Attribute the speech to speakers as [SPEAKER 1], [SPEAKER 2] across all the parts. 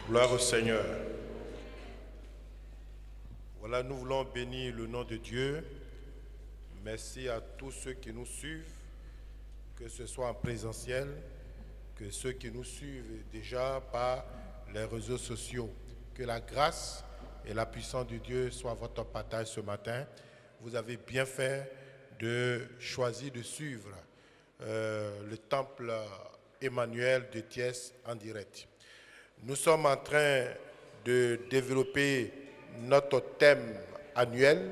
[SPEAKER 1] Gloire au Seigneur. Voilà, nous voulons bénir le nom de Dieu. Merci à tous ceux qui nous suivent, que ce soit en présentiel, que ceux qui nous suivent déjà par les réseaux sociaux. Que la grâce et la puissance de Dieu soient votre partage ce matin. Vous avez bien fait de choisir de suivre le temple Emmanuel de Thiès en direct. Nous sommes en train de développer notre thème annuel,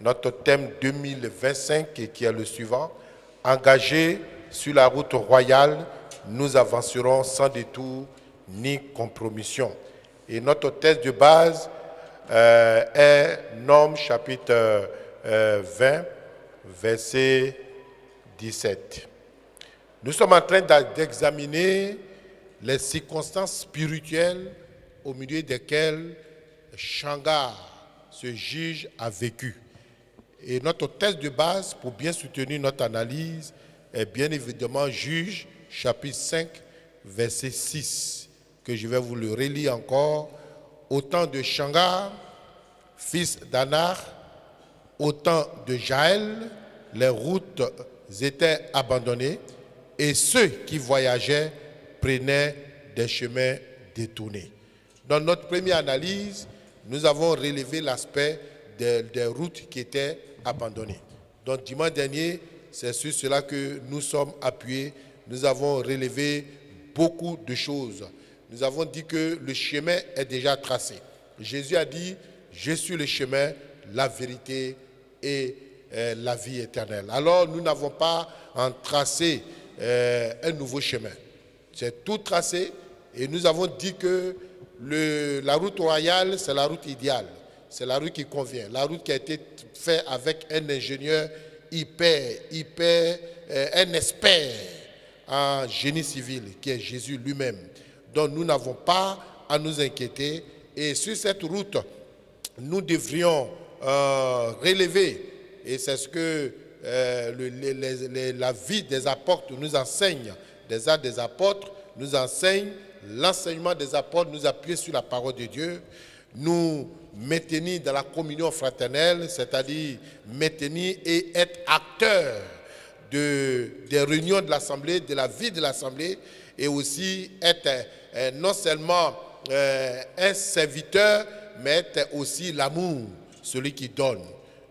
[SPEAKER 1] notre thème 2025 qui est le suivant. Engagés sur la route royale, nous avancerons sans détour ni compromission. Et notre texte de base est Nombres chapitre 20, verset 17. Nous sommes en train d'examiner les circonstances spirituelles au milieu desquelles Shangar, ce juge, a vécu. Et notre texte de base, pour bien soutenir notre analyse, est bien évidemment Juge, chapitre 5, verset 6, que je vais vous le relire encore. Au temps de Shangar, fils d'Anar, au temps de Jaël, les routes étaient abandonnées et ceux qui voyageaient prenaient des chemins détournés. Dans notre première analyse, nous avons relevé l'aspect des routes qui étaient abandonnées. Donc dimanche dernier, c'est sur cela que nous sommes appuyés. Nous avons relevé beaucoup de choses. Nous avons dit que le chemin est déjà tracé. Jésus a dit, je suis le chemin, la vérité et la vie éternelle. Alors nous n'avons pas en tracé un nouveau chemin. C'est tout tracé et nous avons dit que la route royale, c'est la route idéale. C'est la route qui convient. La route qui a été faite avec un ingénieur un expert en génie civil, qui est Jésus lui-même. Donc nous n'avons pas à nous inquiéter. Et sur cette route, nous devrions relever, et c'est ce que la vie des apôtres nous enseigne, des actes des apôtres nous enseigne, l'enseignement des apôtres nous appuie sur la parole de Dieu, nous maintenir dans la communion fraternelle, c'est-à-dire maintenir et être acteur des réunions de l'Assemblée, de la vie de l'Assemblée, et aussi être non seulement un serviteur, mais être aussi l'amour, celui qui donne.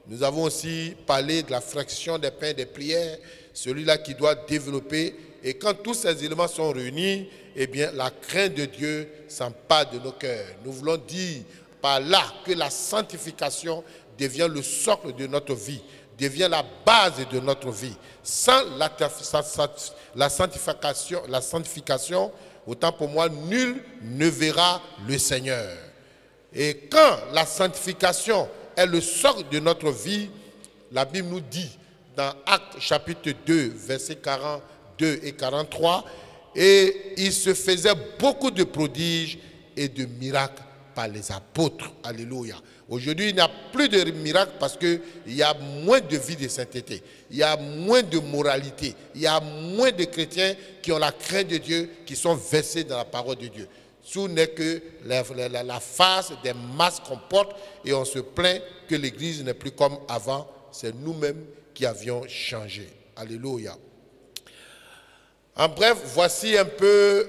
[SPEAKER 1] Nous avons aussi parlé de la fraction des pains et des prières, celui-là qui doit développer. Et quand tous ces éléments sont réunis, eh bien, la crainte de Dieu s'empare de nos cœurs. Nous voulons dire par là que la sanctification devient le socle de notre vie, devient la base de notre vie. Sans la sanctification, autant pour moi, nul ne verra le Seigneur. Et quand la sanctification est le socle de notre vie, la Bible nous dit dans Actes chapitre 2, versets 42 et 43, et il se faisait beaucoup de prodiges et de miracles par les apôtres. Alléluia. Aujourd'hui, il n'y a plus de miracles parce qu'il y a moins de vie de sainteté, il y a moins de moralité, il y a moins de chrétiens qui ont la crainte de Dieu, qui sont versés dans la parole de Dieu. Ce n'est que la face des masses qu'on porte et on se plaint que l'Église n'est plus comme avant. C'est nous-mêmes qui avions changé. Alléluia. En bref, voici un peu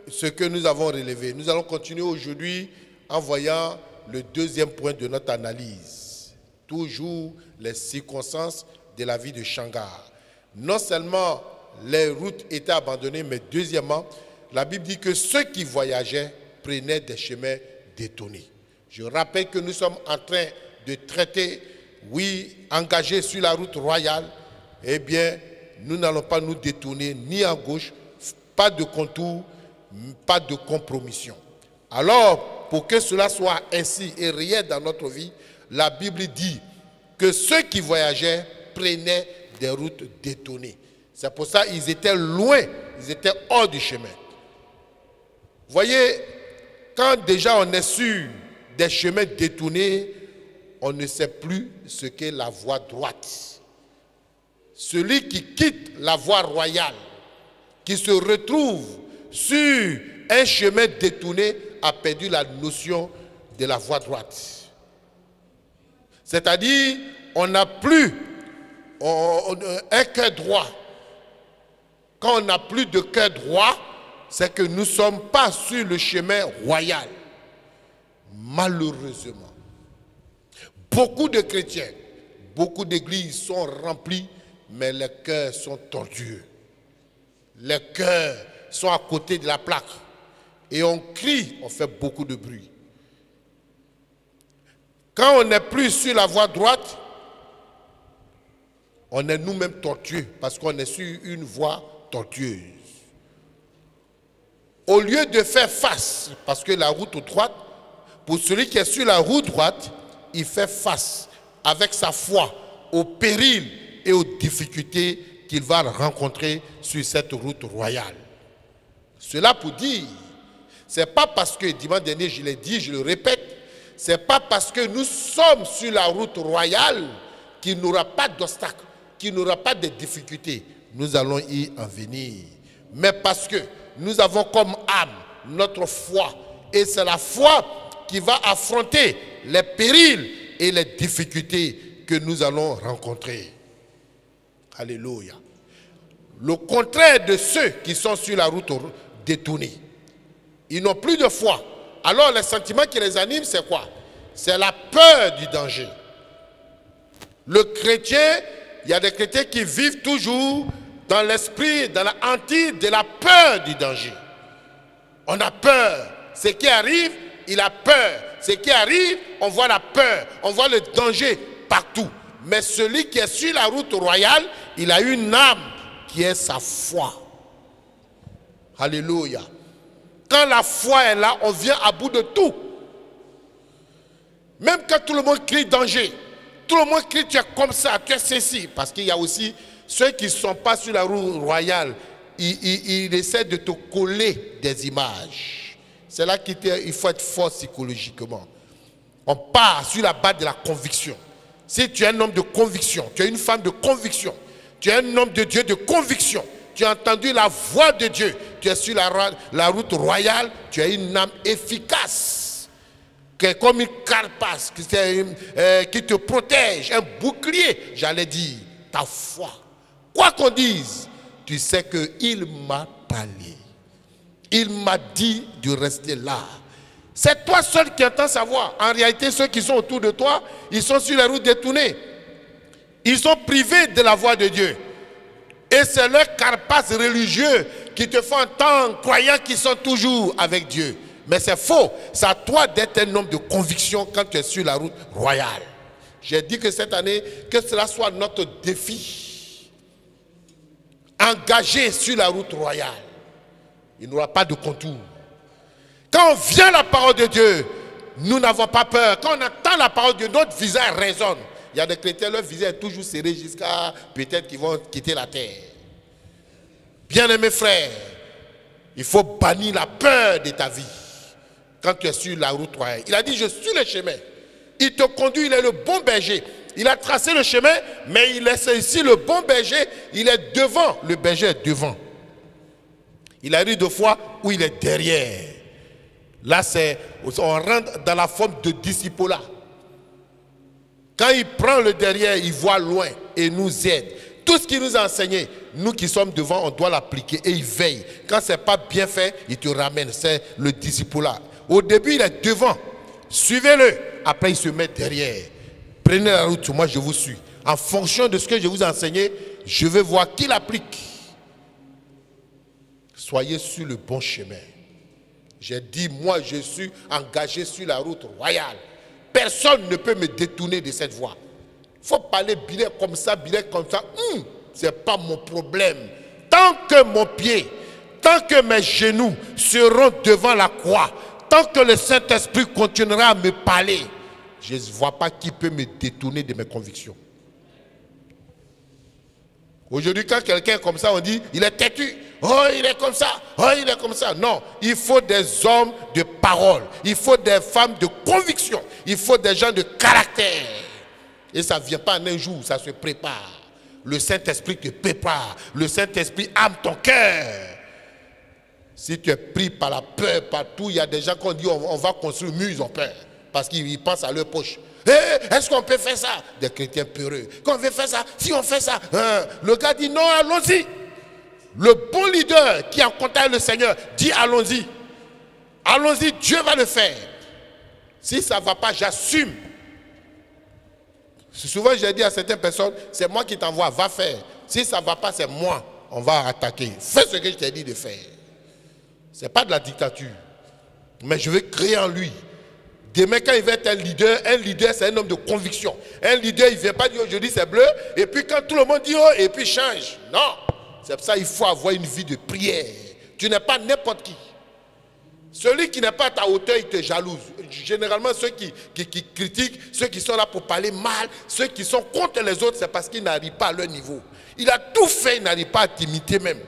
[SPEAKER 1] ce que nous avons relevé. Nous allons continuer aujourd'hui en voyant le deuxième point de notre analyse. Toujours les circonstances de la vie de Shangar. Non seulement les routes étaient abandonnées, mais deuxièmement, la Bible dit que ceux qui voyageaient prenaient des chemins détournés. Je rappelle que nous sommes en train de traiter, oui, engagés sur la route royale, eh bien, nous n'allons pas nous détourner ni à gauche, pas de contour, pas de compromission. Alors, pour que cela soit ainsi et réel dans notre vie, la Bible dit que ceux qui voyageaient prenaient des routes détournées. C'est pour ça qu'ils étaient loin, ils étaient hors du chemin. Voyez, quand déjà on est sur des chemins détournés, on ne sait plus ce qu'est la voie droite. Celui qui quitte la voie royale, qui se retrouve sur un chemin détourné, a perdu la notion de la voie droite. C'est-à-dire, on n'a plus un cœur droit. Quand on n'a plus de cœur droit, c'est que nous ne sommes pas sur le chemin royal. Malheureusement, beaucoup de chrétiens, beaucoup d'églises sont remplies, mais les cœurs sont tortueux. Les cœurs sont à côté de la plaque. Et on crie, on fait beaucoup de bruit. Quand on n'est plus sur la voie droite, on est nous-mêmes tortueux parce qu'on est sur une voie tortueuse. Au lieu de faire face, parce que la route droite, pour celui qui est sur la route droite, il fait face avec sa foi aux périls et aux difficultés qu'il va rencontrer sur cette route royale. Cela pour dire, ce n'est pas parce que, dimanche dernier je l'ai dit, je le répète, ce n'est pas parce que nous sommes sur la route royale qu'il n'y aura pas d'obstacles, qu'il n'y aura pas de difficultés. Nous allons y en venir. Mais parce que nous avons comme âme notre foi. Et c'est la foi qui va affronter les périls et les difficultés que nous allons rencontrer. Alléluia. Le contraire de ceux qui sont sur la route détournée. Ils n'ont plus de foi. Alors le sentiment qui les anime, c'est quoi? C'est la peur du danger. Le chrétien, il y a des chrétiens qui vivent toujours dans l'esprit, dans la hantise de la peur du danger. On a peur. Ce qui arrive, il a peur. Ce qui arrive, on voit la peur. On voit le danger partout. Mais celui qui est sur la route royale, il a une âme qui est sa foi. Alléluia. Quand la foi est là, on vient à bout de tout. Même quand tout le monde crie danger, tout le monde crie tu es comme ça, tu es ceci. Parce qu'il y a aussi ceux qui ne sont pas sur la route royale, ils essaient de te coller des images. C'est là qu'il faut être fort psychologiquement. On part sur la base de la conviction. Si tu es un homme de conviction, tu es une femme de conviction, tu es un homme de Dieu de conviction, tu as entendu la voix de Dieu, tu es sur la route royale, tu as une âme efficace, qui est comme une carapace, qui te protège, un bouclier, j'allais dire, ta foi. Quoi qu'on dise, tu sais qu'il m'a parlé. Il m'a dit de rester là. C'est toi seul qui entends sa voix. En réalité, ceux qui sont autour de toi, ils sont sur la route détournée. Ils sont privés de la voix de Dieu. Et c'est leur carapace religieux qui te font entendre, croyant qu'ils sont toujours avec Dieu. Mais c'est faux. C'est à toi d'être un homme de conviction quand tu es sur la route royale. J'ai dit que cette année, que cela soit notre défi. Engagé sur la route royale. Il n'y aura pas de contour. Quand on vient à la parole de Dieu, nous n'avons pas peur. Quand on entend la parole de Dieu, notre visage résonne. Il y a des chrétiens, leur visage est toujours serré jusqu'à peut-être qu'ils vont quitter la terre. Bien-aimés frères, il faut bannir la peur de ta vie quand tu es sur la route royale. Il a dit, je suis le chemin. Il te conduit, il est le bon berger. Il a tracé le chemin, mais il laisse ici le bon berger. Il est devant, le berger est devant. Il arrive deux fois où il est derrière. Là, on rentre dans la forme de disciple-là. Quand il prend le derrière, il voit loin et nous aide. Tout ce qu'il nous a enseigné, nous qui sommes devant, on doit l'appliquer et il veille. Quand ce n'est pas bien fait, il te ramène. C'est le disciple-là. Au début, il est devant. Suivez-le. Après, il se met derrière. Prenez la route, moi je vous suis. En fonction de ce que je vous ai enseigné, je vais voir qui l'applique. Soyez sur le bon chemin. J'ai dit, moi je suis engagé sur la route royale. Personne ne peut me détourner de cette voie. Il faut parler billet comme ça. Ce n'est pas mon problème. Tant que mon pied, tant que mes genoux seront devant la croix, tant que le Saint-Esprit continuera à me parler, je ne vois pas qui peut me détourner de mes convictions. Aujourd'hui, quand quelqu'un est comme ça, on dit, il est têtu. Oh, il est comme ça. Oh, il est comme ça. Non, il faut des hommes de parole. Il faut des femmes de conviction. Il faut des gens de caractère. Et ça ne vient pas en un jour, ça se prépare. Le Saint-Esprit te prépare. Le Saint-Esprit âme ton cœur. Si tu es pris par la peur partout, il y a des gens qui ont dit on va construire un mur, ils ont peur. Parce qu'ils pensent à leur poche. Est-ce qu'on peut faire ça? Des chrétiens peureux. Qu'on veut faire ça? Si on fait ça, le gars dit non, allons-y. Le bon leader qui est en contact avec le Seigneur dit allons-y. Allons-y, Dieu va le faire. Si ça ne va pas, j'assume. Souvent, j'ai dit à certaines personnes, c'est moi qui t'envoie, va faire. Si ça ne va pas, c'est moi, on va attaquer. Fais ce que je t'ai dit de faire. Ce n'est pas de la dictature. Mais je veux créer en lui. Demain, quand il va être un leader, c'est un homme de conviction. Un leader, il ne vient pas dire aujourd'hui c'est bleu, et puis quand tout le monde dit oh, et puis change. Non. C'est pour ça qu'il faut avoir une vie de prière. Tu n'es pas n'importe qui. Celui qui n'est pas à ta hauteur, il te jalouse. Généralement, ceux qui critiquent, ceux qui sont là pour parler mal, ceux qui sont contre les autres, c'est parce qu'ils n'arrivent pas à leur niveau. Il a tout fait, il n'arrive pas à t'imiter même.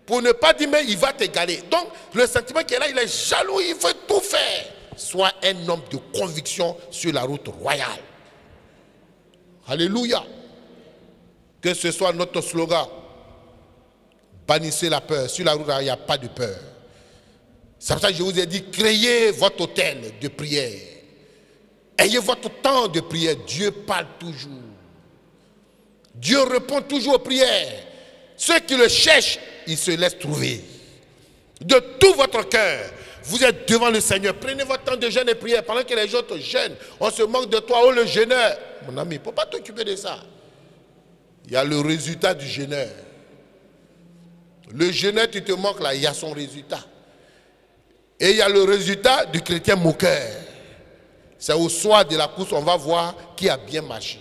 [SPEAKER 1] Pour ne pas dire, mais il va t'égaler. Donc, le sentiment qu'il est là, il est jaloux, il veut tout faire. Sois un homme de conviction sur la route royale. Alléluia. Que ce soit notre slogan. Bannissez la peur. Sur la route royale, il n'y a pas de peur. C'est pour ça que je vous ai dit, créez votre hôtel de prière. Ayez votre temps de prière. Dieu parle toujours. Dieu répond toujours aux prières. Ceux qui le cherchent, ils se laissent trouver. De tout votre cœur, vous êtes devant le Seigneur. Prenez votre temps de jeûne et prière. Pendant que les autres jeûnent, on se moque de toi, oh le jeûneur. Mon ami, il ne faut pas t'occuper de ça. Il y a le résultat du jeûneur. Le jeûneur, tu te moques là, il y a son résultat. Et il y a le résultat du chrétien moqueur. C'est au soir de la course, on va voir qui a bien marché.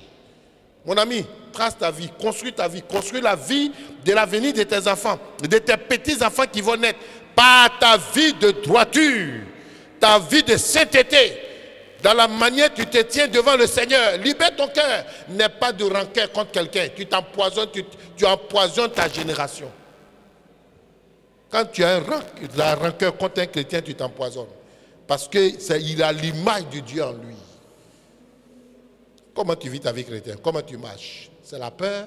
[SPEAKER 1] Mon ami, trace ta vie, construis la vie de l'avenir de tes enfants, de tes petits-enfants qui vont naître. Par ta vie de droiture, ta vie de sainteté, dans la manière tu te tiens devant le Seigneur. Libère ton cœur. N'aie pas de rancœur contre quelqu'un. Tu t'empoisonnes, tu empoisonnes ta génération. Quand tu as la rancœur contre un chrétien, tu t'empoisonnes. Parce qu'il a l'image de Dieu en lui. Comment tu vis ta vie chrétienne? Comment tu marches? C'est la peur?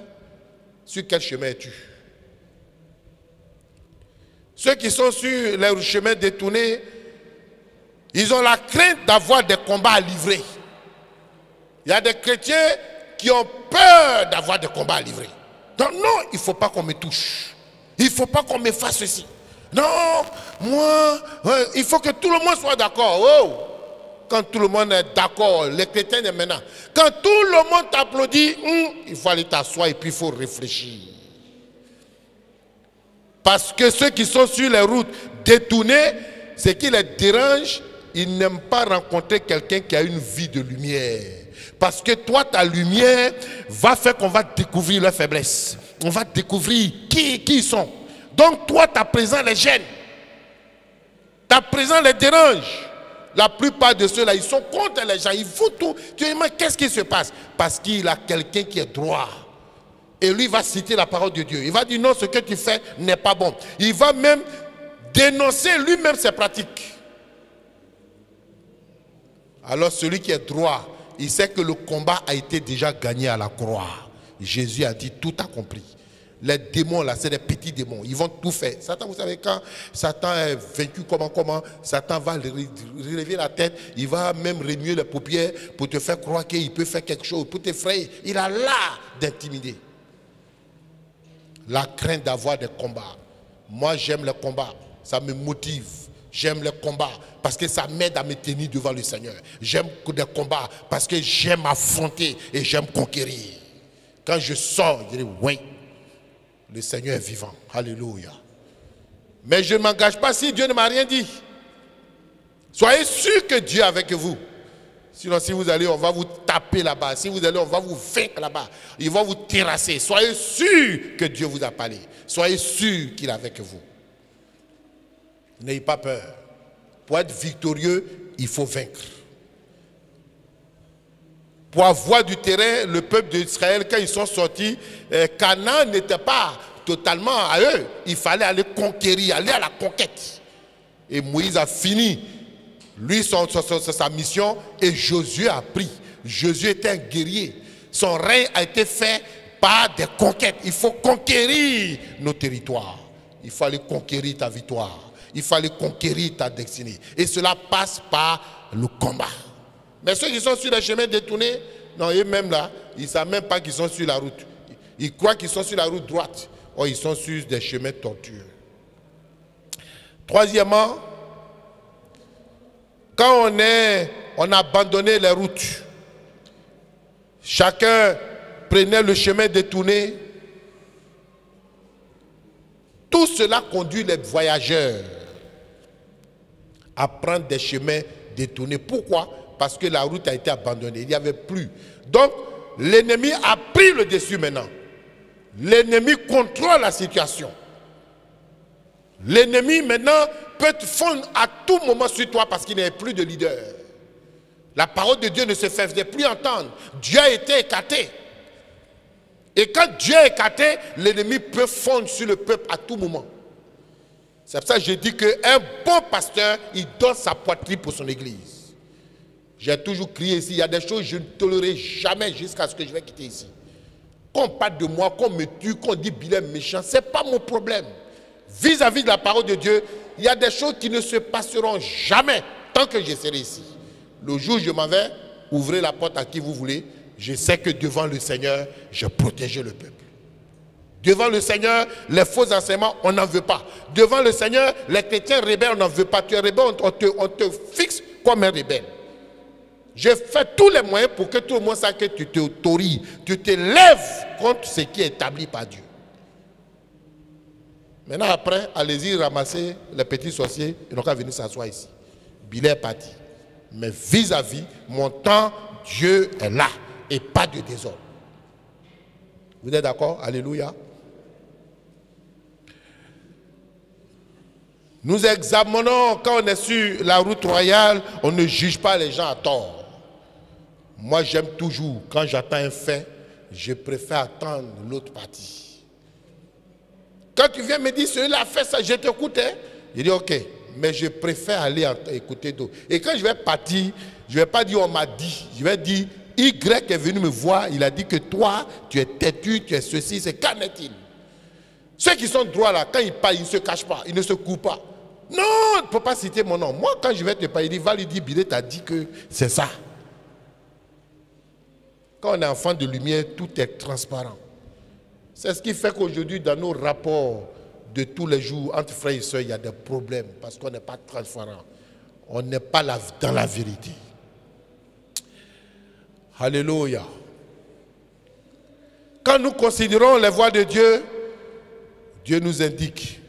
[SPEAKER 1] Sur quel chemin es-tu? Ceux qui sont sur les chemins détournés, ils ont la crainte d'avoir des combats à livrer. Il y a des chrétiens qui ont peur d'avoir des combats à livrer. Donc non, il ne faut pas qu'on me touche. Il ne faut pas qu'on me fasse ceci. Non, moi, il faut que tout le monde soit d'accord. Oh, quand tout le monde est d'accord, les chrétiens est maintenant. Quand tout le monde t'applaudit, il faut aller t'asseoir et puis il faut réfléchir. Parce que ceux qui sont sur les routes détournées, ce qui les dérange, ils n'aiment pas rencontrer quelqu'un qui a une vie de lumière. Parce que toi, ta lumière va faire qu'on va découvrir leurs faiblesses. On va découvrir qui ils sont. Donc toi, ta présence les gêne. Ta présence les dérange. La plupart de ceux-là, ils sont contre les gens. Ils font tout. Tu dis, mais qu'est-ce qui se passe? Parce qu'il a quelqu'un qui est droit. Et lui va citer la parole de Dieu. Il va dire non, ce que tu fais n'est pas bon. Il va même dénoncer lui-même ses pratiques. Alors celui qui est droit, il sait que le combat a été déjà gagné à la croix. Jésus a dit tout accompli. Les démons là, c'est des petits démons. Ils vont tout faire. Satan, vous savez, quand Satan est vaincu, comment Satan va relever la tête. Il va même remuer les paupières pour te faire croire qu'il peut faire quelque chose, pour t'effrayer. Il a l'art d'intimider. La crainte d'avoir des combats. Moi, j'aime les combats. Ça me motive. J'aime les combats parce que ça m'aide à me tenir devant le Seigneur. J'aime des combats parce que j'aime affronter et j'aime conquérir. Quand je sors, je dis oui, le Seigneur est vivant. Alléluia. Mais je ne m'engage pas si Dieu ne m'a rien dit. Soyez sûrs que Dieu est avec vous. Sinon, si vous allez, on va vous taper là-bas. Si vous allez, on va vous vaincre là-bas. Il va vous terrasser. Soyez sûrs que Dieu vous a parlé. Soyez sûrs qu'il est avec vous. N'ayez pas peur. Pour être victorieux, il faut vaincre. Pour avoir du terrain, le peuple d'Israël, quand ils sont sortis, Canaan n'était pas totalement à eux. Il fallait aller conquérir, aller à la conquête. Et Moïse a fini, lui, sa mission, et Josué a pris. Josué était un guerrier. Son règne a été fait par des conquêtes. Il faut conquérir nos territoires. il faut aller conquérir ta victoire. Il faut aller conquérir ta destinée. Et cela passe par le combat. Mais ceux qui sont sur les chemins détournés, non, eux-mêmes là, ils ne savent même pas qu'ils sont sur la route. Ils croient qu'ils sont sur la route droite. Or, ils sont sur des chemins tortueux. Troisièmement, quand on a abandonné les routes, chacun prenait le chemin détourné, tout cela conduit les voyageurs à prendre des chemins détournés. Pourquoi? Parce que la route a été abandonnée. Il n'y avait plus. Donc, l'ennemi a pris le dessus maintenant. L'ennemi contrôle la situation. L'ennemi maintenant peut te fondre à tout moment sur toi parce qu'il n'y a plus de leader. La parole de Dieu ne se faisait plus entendre. Dieu a été écarté. Et quand Dieu est écarté, l'ennemi peut fondre sur le peuple à tout moment. C'est pour ça que je dis qu'un bon pasteur, il donne sa poitrine pour son église. J'ai toujours crié ici, il y a des choses que je ne tolérerai jamais jusqu'à ce que je vais quitter ici. Qu'on parle de moi, qu'on me tue, qu'on dit bilan méchant, ce n'est pas mon problème. Vis-à-vis de la parole de Dieu, il y a des choses qui ne se passeront jamais tant que je serai ici. Le jour où je m'en vais, ouvrez la porte à qui vous voulez. Je sais que devant le Seigneur, je protège le peuple. Devant le Seigneur, les faux enseignements, on n'en veut pas. Devant le Seigneur, les chrétiens rebelles, on n'en veut pas. Tu es rebelle, on te fixe comme un rebelle. Je fais tous les moyens pour que tout le monde sache que tu te autorise, tu te lèves contre ce qui est établi par Dieu. Maintenant, après, allez-y ramasser les petits sorciers, ils n'ont qu'à venir s'asseoir ici. Bill est parti. Mais vis-à-vis, mon temps, Dieu est là et pas de désordre. Vous êtes d'accord? Alléluia. Nous examinons, quand on est sur la route royale, on ne juge pas les gens à tort. Moi, j'aime toujours, quand j'attends un fait, je préfère attendre l'autre partie. Quand tu viens me dire, celui-là a fait ça, je t'écoute. Je dis, ok, mais je préfère aller écouter d'autres. Et quand je vais partir, je ne vais pas dire, on m'a dit. Je vais dire, Y est venu me voir, il a dit que toi, tu es têtu, tu es ceci, c'est qu'en est-il? Ceux qui sont droits là, quand ils parlent, ils ne se cachent pas, ils ne se coupent pas. Non, on ne peut pas citer mon nom. Moi, quand je vais te parler, il va lui dire, Billet t'a dit que c'est ça. Quand on est enfant de lumière, tout est transparent. C'est ce qui fait qu'aujourd'hui, dans nos rapports de tous les jours, entre frères et sœurs, il y a des problèmes parce qu'on n'est pas transparent. On n'est pas dans la vérité. Alléluia. Quand nous considérons les voies de Dieu, Dieu nous indique.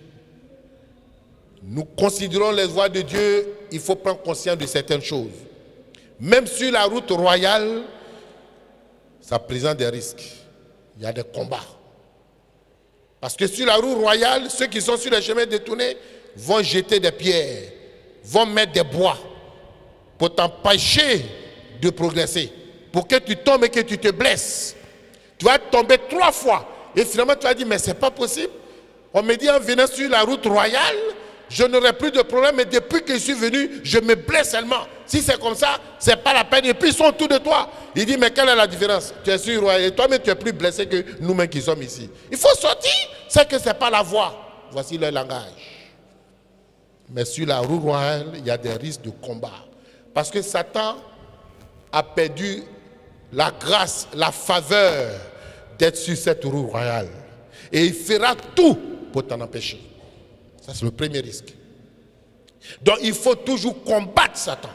[SPEAKER 1] Nous considérons les voies de Dieu, il faut prendre conscience de certaines choses. Même sur la route royale, ça présente des risques. Il y a des combats. Parce que sur la route royale, ceux qui sont sur les chemins détournés vont jeter des pierres, vont mettre des bois pour t'empêcher de progresser. Pour que tu tombes et que tu te blesses. Tu vas tomber 3 fois. Et finalement, tu vas dire, mais ce n'est pas possible. On me dit, en venant sur la route royale, je n'aurai plus de problème. Mais depuis que je suis venu, je me blesse seulement. Si c'est comme ça, ce n'est pas la peine. Et puis, ils sont autour de toi. Il dit, mais quelle est la différence? Tu es sur royal et toi-même, tu es plus blessé que nous-mêmes qui sommes ici. Il faut sortir. C'est que ce n'est pas la voie. Voici le langage. Mais sur la route royale, il y a des risques de combat. Parce que Satan a perdu la grâce, la faveur d'être sur cette roue royale. Et il fera tout pour t'en empêcher. Ça, c'est le premier risque. Donc, il faut toujours combattre Satan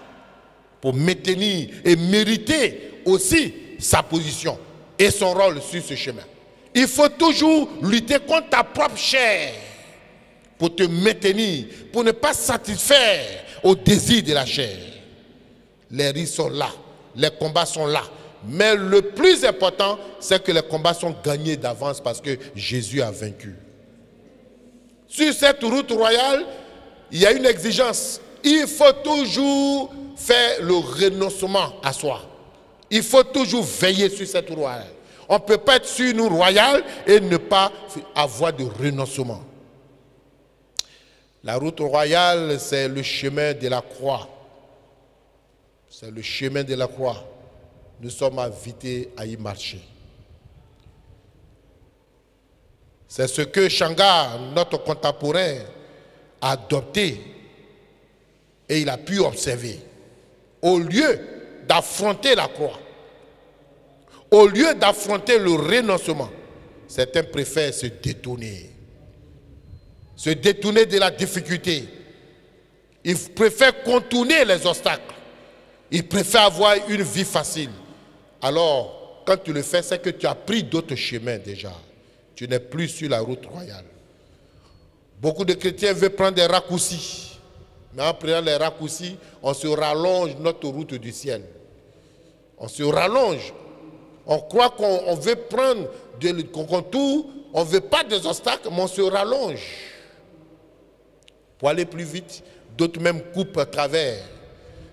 [SPEAKER 1] pour maintenir et mériter aussi sa position et son rôle sur ce chemin. Il faut toujours lutter contre ta propre chair pour te maintenir, pour ne pas satisfaire aux désirs de la chair. Les risques sont là, les combats sont là. Mais le plus important, c'est que les combats sont gagnés d'avance parce que Jésus a vaincu. Sur cette route royale, il y a une exigence. Il faut toujours faire le renoncement à soi. Il faut toujours veiller sur cette route royale. On ne peut pas être sur une route royale et ne pas avoir de renoncement. La route royale, c'est le chemin de la croix. C'est le chemin de la croix. Nous sommes invités à y marcher. C'est ce que Shangar, notre contemporain, a adopté et il a pu observer. Au lieu d'affronter la croix, au lieu d'affronter le renoncement, certains préfèrent se détourner. Se détourner de la difficulté. Ils préfèrent contourner les obstacles. Ils préfèrent avoir une vie facile. Alors, quand tu le fais, c'est que tu as pris d'autres chemins déjà. Tu n'es plus sur la route royale. Beaucoup de chrétiens veulent prendre des raccourcis. Mais en prenant les raccourcis, on se rallonge notre route du ciel. On se rallonge. On croit qu'on veut prendre des contours, on ne veut pas des obstacles, mais on se rallonge. Pour aller plus vite, d'autres même coupent à travers.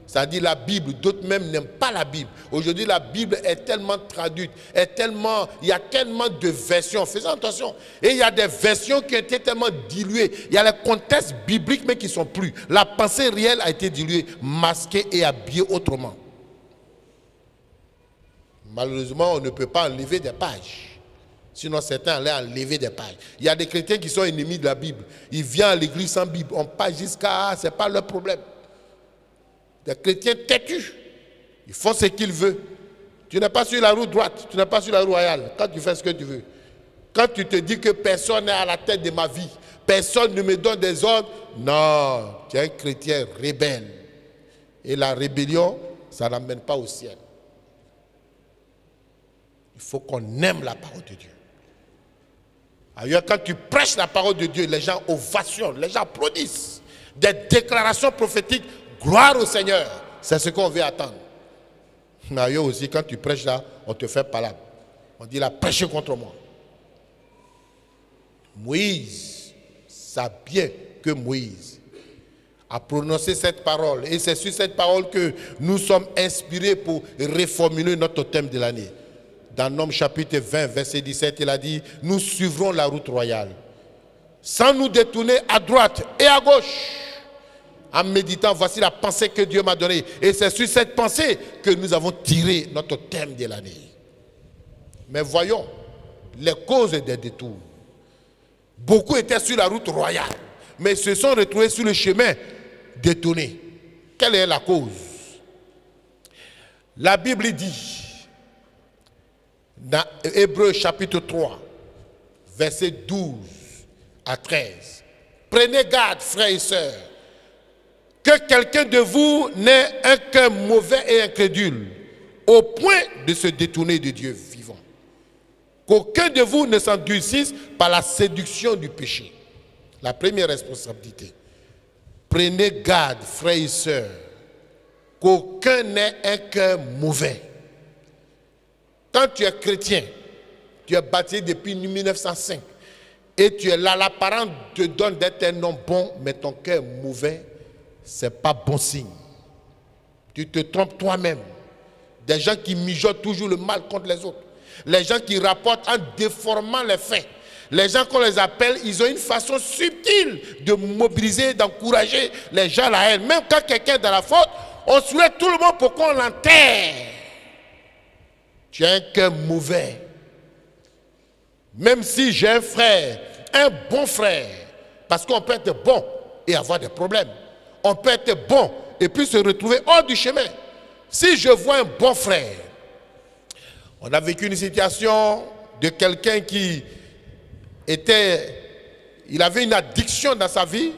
[SPEAKER 1] Ça dit la Bible, d'autres même n'aiment pas la Bible. Aujourd'hui, la Bible est tellement traduite, il y a tellement de versions. Faisons attention. Et il y a des versions qui ont été tellement diluées. Il y a les contextes bibliques, mais qui ne sont plus. La pensée réelle a été diluée, masquée et habillée autrement. Malheureusement, on ne peut pas enlever des pages. Sinon, certains allaient enlever des pages. Il y a des chrétiens qui sont ennemis de la Bible. Ils viennent à l'église sans Bible. On passe jusqu'à... ce n'est pas leur problème. Des chrétiens têtus. Ils font ce qu'ils veulent. Tu n'es pas sur la route droite. Tu n'es pas sur la route royale. Quand tu fais ce que tu veux. Quand tu te dis que personne n'est à la tête de ma vie. Personne ne me donne des ordres. Non. Tu es un chrétien rebelle. Et la rébellion, ça n'amène pas au ciel. Il faut qu'on aime la parole de Dieu. Ailleurs, quand tu prêches la parole de Dieu, les gens ovationnent, les gens applaudissent. Des déclarations prophétiques, gloire au Seigneur. C'est ce qu'on veut attendre. Mais ailleurs aussi, quand tu prêches là, on te fait palabre. On dit là, prêchez contre moi. Moïse, ça bien que Moïse a prononcé cette parole. Et c'est sur cette parole que nous sommes inspirés pour reformuler notre thème de l'année. Dans Nombre chapitre 20, verset 17, il a dit, nous suivrons la route royale, sans nous détourner à droite et à gauche. En méditant, voici la pensée que Dieu m'a donnée. Et c'est sur cette pensée que nous avons tiré notre thème de l'année. Mais voyons les causes des détours. Beaucoup étaient sur la route royale, mais se sont retrouvés sur le chemin détourné. Quelle est la cause? La Bible dit, dans Hébreux chapitre 3, versets 12 à 13. Prenez garde, frères et sœurs, que quelqu'un de vous n'ait un cœur mauvais et incrédule, au point de se détourner de Dieu vivant. Qu'aucun de vous ne s'endurcisse par la séduction du péché. La première responsabilité. Prenez garde, frères et sœurs, qu'aucun n'ait un cœur mauvais. Quand tu es chrétien, tu es baptisé depuis 1905 et tu es là, l'apparence te donne d'être un homme bon, mais ton cœur est mauvais, ce n'est pas bon signe. Tu te trompes toi-même. Des gens qui mijotent toujours le mal contre les autres. Les gens qui rapportent en déformant les faits. Les gens qu'on les appelle, ils ont une façon subtile de mobiliser, d'encourager les gens à la haine. Même quand quelqu'un est dans la faute, on souhaite tout le monde pour qu'on l'enterre. Tu as un cœur mauvais. Même si j'ai un frère, un bon frère, parce qu'on peut être bon et avoir des problèmes. On peut être bon et puis se retrouver hors du chemin. Si je vois un bon frère, on a vécu une situation de quelqu'un qui il avait une addiction dans sa vie,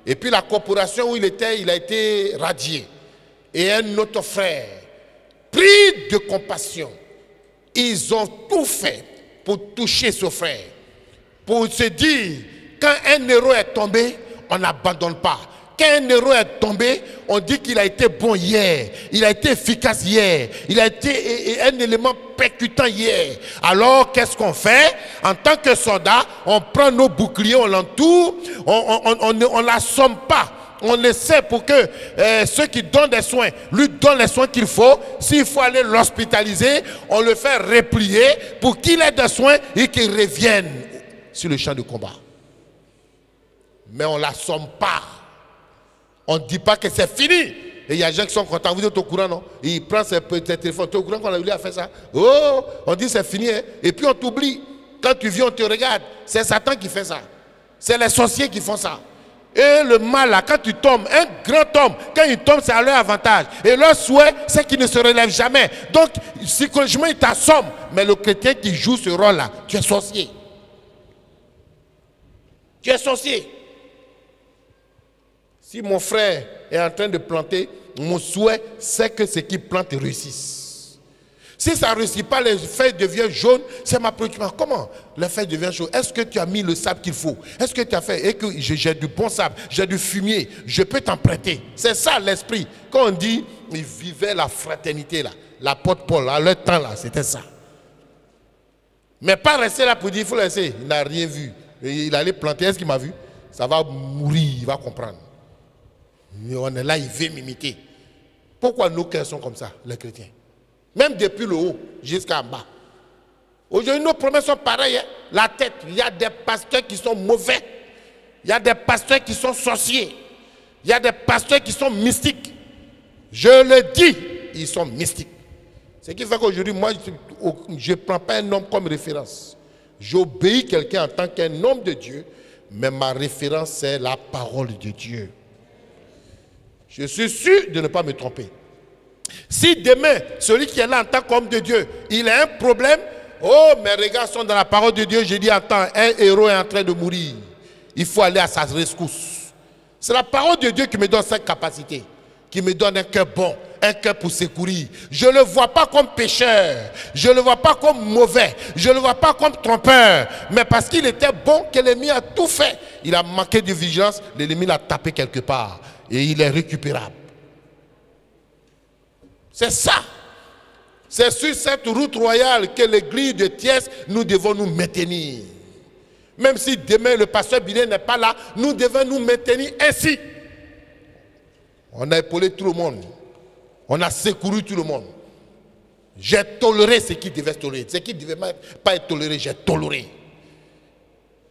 [SPEAKER 1] et puis la corporation où il était, il a été radié. Et un autre frère, pris de compassion, ils ont tout fait pour toucher ce frère. Pour se dire, quand un héros est tombé, on n'abandonne pas. Quand un héros est tombé, on dit qu'il a été bon hier, il a été efficace hier, il a été un élément percutant hier. Alors, qu'est-ce qu'on fait? En tant que soldat, on prend nos boucliers, on l'entoure, on ne l'assomme pas. On essaie pour que ceux qui donnent des soins lui donnent les soins qu'il faut. S'il faut aller l'hospitaliser, on le fait replier pour qu'il ait des soins et qu'il revienne sur le champ de combat. Mais on ne l'assomme pas. On ne dit pas que c'est fini. Et il y a des gens qui sont contents. Vous êtes au courant, non? Et il prend ses téléphones. Tu es au courant qu'on a eu à faire ça? Oh, on dit c'est fini. Hein? Et puis on t'oublie. Quand tu viens, on te regarde. C'est Satan qui fait ça. C'est les sorciers qui font ça. Et le mal, là, quand tu tombes, un grand homme, quand il tombe, c'est à leur avantage. Et leur souhait, c'est qu'il ne se relève jamais. Donc, psychologiquement, il t'assomme. Mais le chrétien qui joue ce rôle-là, tu es sorcier. Tu es sorcier. Si mon frère est en train de planter, mon souhait, c'est que ce qu'il plante réussisse. Si ça ne réussit pas, les feuilles deviennent jaunes, c'est ma préoccupation. Comment les feuilles deviennent jaunes? Est-ce que tu as mis le sable qu'il faut? Est-ce que tu as fait? Et que j'ai du bon sable, j'ai du fumier, je peux t'en prêter. C'est ça l'esprit. Quand on dit, ils vivaient la fraternité là, l'apôtre Paul, à leur temps là, c'était ça. Mais pas rester là pour dire, il faut laisser. Il n'a rien vu. Il allait planter, est-ce qu'il m'a vu? Ça va mourir, il va comprendre. Mais on est là, il veut m'imiter. Pourquoi nos cœurs sont comme ça, les chrétiens? Même depuis le haut jusqu'en bas. Aujourd'hui, nos promesses sont pareilles. Hein? La tête, il y a des pasteurs qui sont mauvais. Il y a des pasteurs qui sont sorciers. Il y a des pasteurs qui sont mystiques. Je le dis, ils sont mystiques. Ce qui fait qu'aujourd'hui, moi, je ne prends pas un homme comme référence. J'obéis quelqu'un en tant qu'un homme de Dieu, mais ma référence, c'est la parole de Dieu. Je suis sûr de ne pas me tromper. Si demain, celui qui est là en tant qu'homme de Dieu, il a un problème, oh, mes regards sont dans la parole de Dieu, j'ai dit, attends, un héros est en train de mourir. Il faut aller à sa rescousse. C'est la parole de Dieu qui me donne cette capacité, qui me donne un cœur bon, un cœur pour secourir. Je ne le vois pas comme pécheur, je ne le vois pas comme mauvais, je ne le vois pas comme trompeur, mais parce qu'il était bon que l'ennemi a tout fait. Il a manqué de vigilance, l'ennemi l'a tapé quelque part et il est récupérable. C'est ça. C'est sur cette route royale que l'église de Thiès, nous devons nous maintenir. Même si demain le pasteur Binet n'est pas là, nous devons nous maintenir ainsi. On a épaulé tout le monde. On a secouru tout le monde. J'ai toléré ce qui devait se tolérer. Ce qui ne devait pas être toléré, j'ai toléré.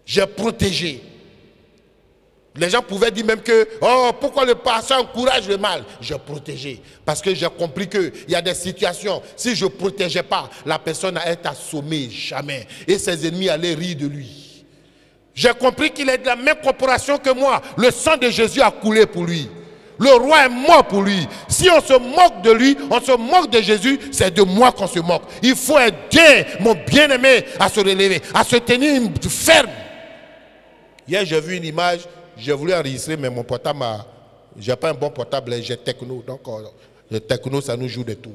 [SPEAKER 1] J'ai protégé. Les gens pouvaient dire même que, oh, pourquoi le pasteur encourage le mal? J'ai protégé. Parce que j'ai compris qu'il y a des situations, si je ne protégeais pas, la personne allait être assommée, jamais. Et ses ennemis allaient rire de lui. J'ai compris qu'il est de la même corporation que moi. Le sang de Jésus a coulé pour lui. Le roi est mort pour lui. Si on se moque de lui, on se moque de Jésus, c'est de moi qu'on se moque. Il faut aider mon bien-aimé à se relever, à se tenir ferme. Hier, j'ai vu une image. J'ai voulu enregistrer, mais mon portable j'ai pas un bon portable, j'ai Techno. Donc, le Techno, ça nous joue des tours.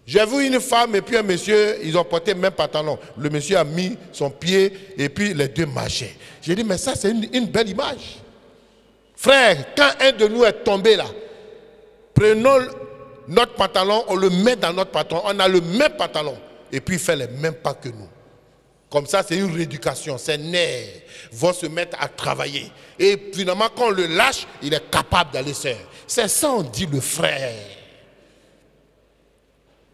[SPEAKER 1] J'ai vu une femme et puis un monsieur, ils ont porté le même pantalon. Le monsieur a mis son pied et puis les deux marchaient. J'ai dit, mais ça, c'est une belle image. Frère, quand un de nous est tombé là, prenons notre pantalon, on le met dans notre pantalon, on a le même pantalon et puis il fait les mêmes pas que nous. Comme ça, c'est une rééducation. Ses nerfs vont se mettre à travailler. Et finalement, quand on le lâche, il est capable d'aller seul. C'est ça, on dit le frère.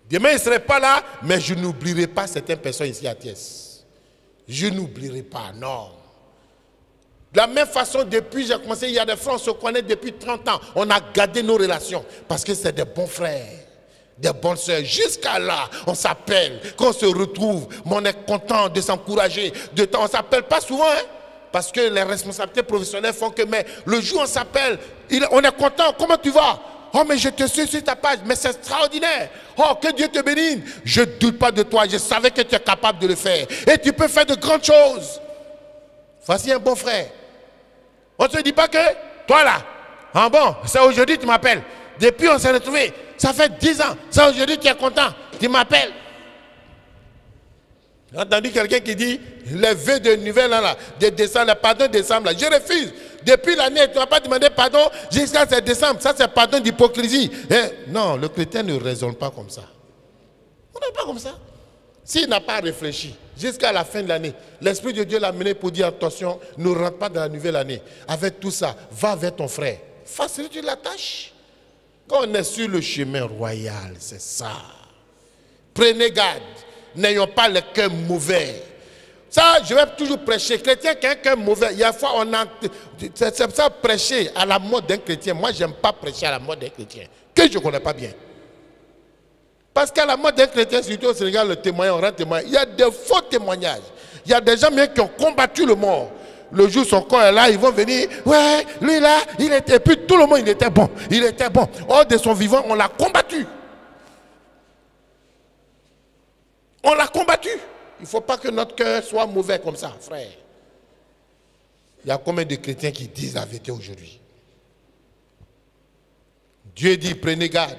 [SPEAKER 1] Demain, il ne serait pas là, mais je n'oublierai pas certaines personnes ici à Thiès. Je n'oublierai pas, non. De la même façon, depuis j'ai commencé, il y a des frères, on se connaît depuis 30 ans. On a gardé nos relations parce que c'est des bons frères. Des bonnes soeurs, jusqu'à là, on s'appelle, quand on se retrouve, mais on est content de s'encourager. On ne s'appelle pas souvent, hein, parce que les responsabilités professionnelles font que, mais le jour où on s'appelle, on est content, comment tu vas? Oh, mais je te suis sur ta page, mais c'est extraordinaire. Oh, que Dieu te bénisse. Je ne doute pas de toi, je savais que tu es capable de le faire. Et tu peux faire de grandes choses. Voici un bon frère. On ne se dit pas que, toi là, ah bon, c'est aujourd'hui que tu m'appelles. Depuis on s'est retrouvés, ça fait 10 ans. Ça aujourd'hui tu es content, tu m'appelles. J'ai entendu quelqu'un qui dit, les vœux de nouvelles là, de décembre, le pardon de décembre là, je refuse. Depuis l'année, tu ne vas pas demander pardon jusqu'à ce décembre. Ça c'est pardon d'hypocrisie. Non, le chrétien ne raisonne pas comme ça. On n'est pas comme ça. S'il n'a pas réfléchi jusqu'à la fin de l'année, l'Esprit de Dieu l'a mené pour dire attention, ne rentre pas dans la nouvelle année. Avec tout ça, va vers ton frère. Facilite la tâche. Quand on est sur le chemin royal, c'est ça. Prenez garde. N'ayons pas le cœur mauvais. Ça, je vais toujours prêcher. Chrétien qui a un cœur mauvais, il y a fois, c'est ça prêcher à la mode d'un chrétien. Moi, je n'aime pas prêcher à la mode d'un chrétien, que je ne connais pas bien. Parce qu'à la mode d'un chrétien, surtout au Sénégal, le témoignage, on rend témoignage. Il y a de faux témoignages. Il y a des gens même qui ont combattu le mort. Le jour où son corps est là, ils vont venir. Ouais, lui là, il était. Et puis tout le monde, il était bon. Il était bon. Hors de son vivant, on l'a combattu. On l'a combattu. Il ne faut pas que notre cœur soit mauvais comme ça, frère. Il y a combien de chrétiens qui disent la vérité aujourd'hui? Dieu dit, prenez garde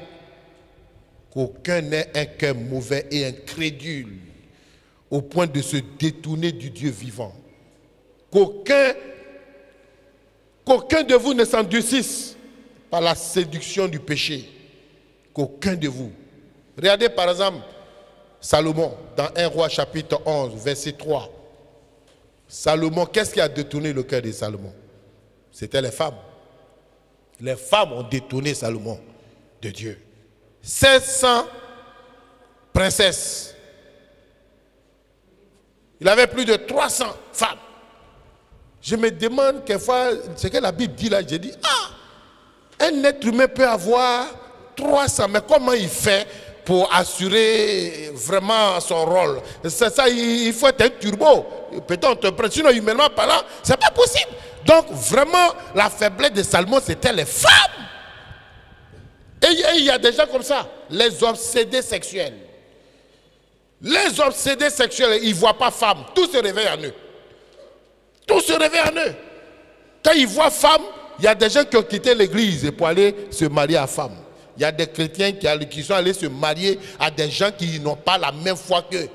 [SPEAKER 1] qu'aucun n'ait un cœur mauvais et incrédule au point de se détourner du Dieu vivant. Qu'aucun de vous ne s'endurcisse par la séduction du péché. Qu'aucun de vous. Regardez par exemple Salomon dans 1 Roi chapitre 11 verset 3. Salomon, qu'est-ce qui a détourné le cœur de Salomon? C'était les femmes. Les femmes ont détourné Salomon de Dieu. 1600 princesses. Il avait plus de 300 femmes. Je me demande quelquefois ce que la Bible dit là. J'ai dit, un être humain peut avoir 300, mais comment il fait pour assurer vraiment son rôle? C'est ça, il faut être un turbo. Peut-être on te prend, sinon humainement parlant, c'est pas possible. Donc vraiment, la faiblesse de Salomon, c'était les femmes. Et il y a des gens comme ça, les obsédés sexuels. Les obsédés sexuels, ils ne voient pas femme, tout se réveille en eux. Tout se réveille en eux. Quand ils voient femme, il y a des gens qui ont quitté l'église pour aller se marier à femme. Il y a des chrétiens qui sont allés se marier à des gens qui n'ont pas la même foi qu'eux.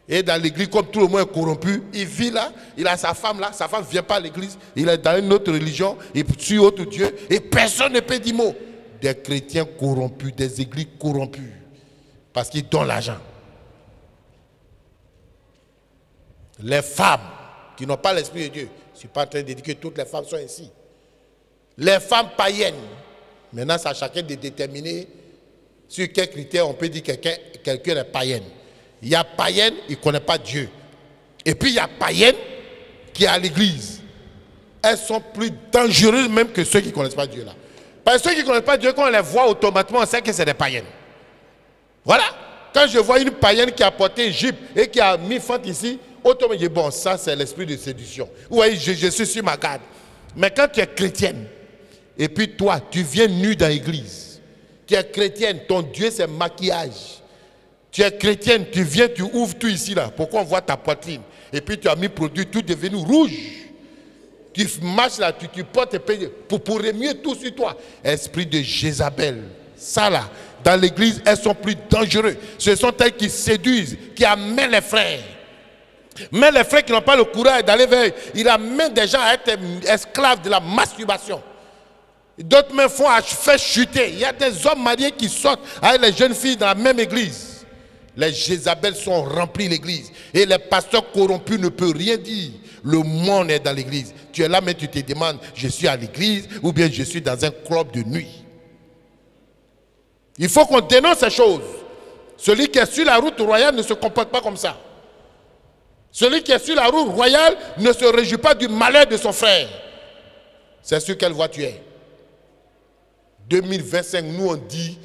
[SPEAKER 1] Et dans l'église, comme tout le monde est corrompu, il vit là, il a sa femme là, sa femme ne vient pas à l'église, il est dans une autre religion, il suit autre Dieu, et personne ne peut dire mot. Des chrétiens corrompus, des églises corrompues, parce qu'ils donnent l'argent. Les femmes qui n'ont pas l'esprit de Dieu, je ne suis pas en train de dire que toutes les femmes sont ainsi. Les femmes païennes, maintenant c'est à chacun de déterminer sur quels critères on peut dire que quelqu'un est païenne. Il y a païenne, il ne connaît pas Dieu. Et puis il y a païenne qui est à l'église. Elles sont plus dangereuses même que ceux qui ne connaissent pas Dieu là. Parce que ceux qui ne connaissent pas Dieu, quand on les voit automatiquement, on sait que c'est des païennes. Voilà. Quand je vois une païenne qui a porté une jupe et qui a mis fente ici, automatiquement je dis, bon, ça c'est l'esprit de séduction. Oui, je suis sur ma garde. Mais quand tu es chrétienne, et puis toi, tu viens nu dans l'église, tu es chrétienne, ton Dieu c'est maquillage. Tu es chrétienne, tu viens, tu ouvres tout ici là, pourquoi on voit ta poitrine? Et puis tu as mis produit, tout devenu rouge. Tu marches là, tu portes pour remuer tout sur toi. Esprit de Jézabel. Ça là, dans l'église, elles sont plus dangereuses. Ce sont elles qui séduisent, qui amènent les frères. Mais les frères qui n'ont pas le courage d'aller vers eux, ils amènent des gens à être esclaves de la masturbation. D'autres même font faire chuter. Il y a des hommes mariés qui sortent avec les jeunes filles dans la même église. Les Jézabel sont remplis l'église. Et les pasteurs corrompus ne peuvent rien dire. Le monde est dans l'église. Tu es là, mais tu te demandes, je suis à l'église ou bien je suis dans un club de nuit. Il faut qu'on dénonce ces choses. Celui qui est sur la route royale ne se comporte pas comme ça. Celui qui est sur la route royale ne se réjouit pas du malheur de son frère. C'est sur quelle voie tu es? 2025, nous on dit,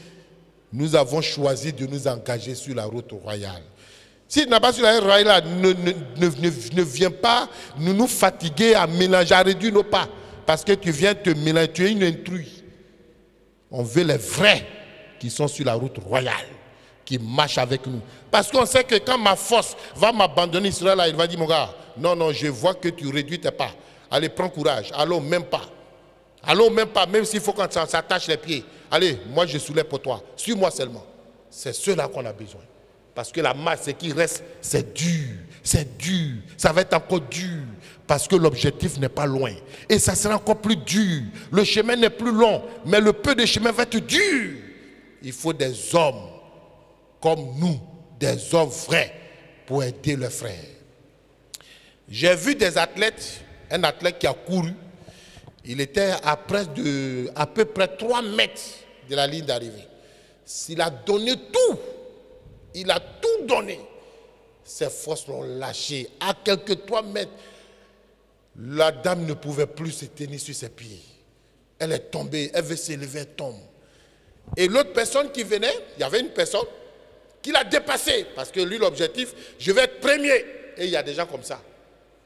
[SPEAKER 1] nous avons choisi de nous engager sur la route royale. Si tu n'as pas sur la route royale, ne viens pas nous fatiguer à mélanger, à réduire nos pas. Parce que tu viens te mélanger, tu es une intruse. On veut les vrais qui sont sur la route royale, qui marchent avec nous. Parce qu'on sait que quand ma force va m'abandonner, il sera là, il va dire, mon gars, non, non, je vois que tu réduis tes pas. Allez, prends courage, allons même pas. Allons même pas, même s'il faut qu'on s'attache les pieds. Allez, moi je soulève pour toi. Suis-moi seulement. C'est cela qu'on a besoin. Parce que la masse, ce qui reste, c'est dur. C'est dur. Ça va être encore dur. Parce que l'objectif n'est pas loin. Et ça sera encore plus dur. Le chemin n'est plus long. Mais le peu de chemin va être dur. Il faut des hommes comme nous. Des hommes vrais pour aider leurs frères. J'ai vu des athlètes. Un athlète qui a couru. Il était à peu près 3 mètres de la ligne d'arrivée. Il a donné tout. Il a tout donné. Ses forces l'ont lâché. À quelques 3 mètres, la dame ne pouvait plus se tenir sur ses pieds. Elle est tombée. Elle veut s'élever, elle tombe. Et l'autre personne qui venait, il y avait une personne qui l'a dépassé. Parce que lui, l'objectif, je vais être premier. Et il y a des gens comme ça,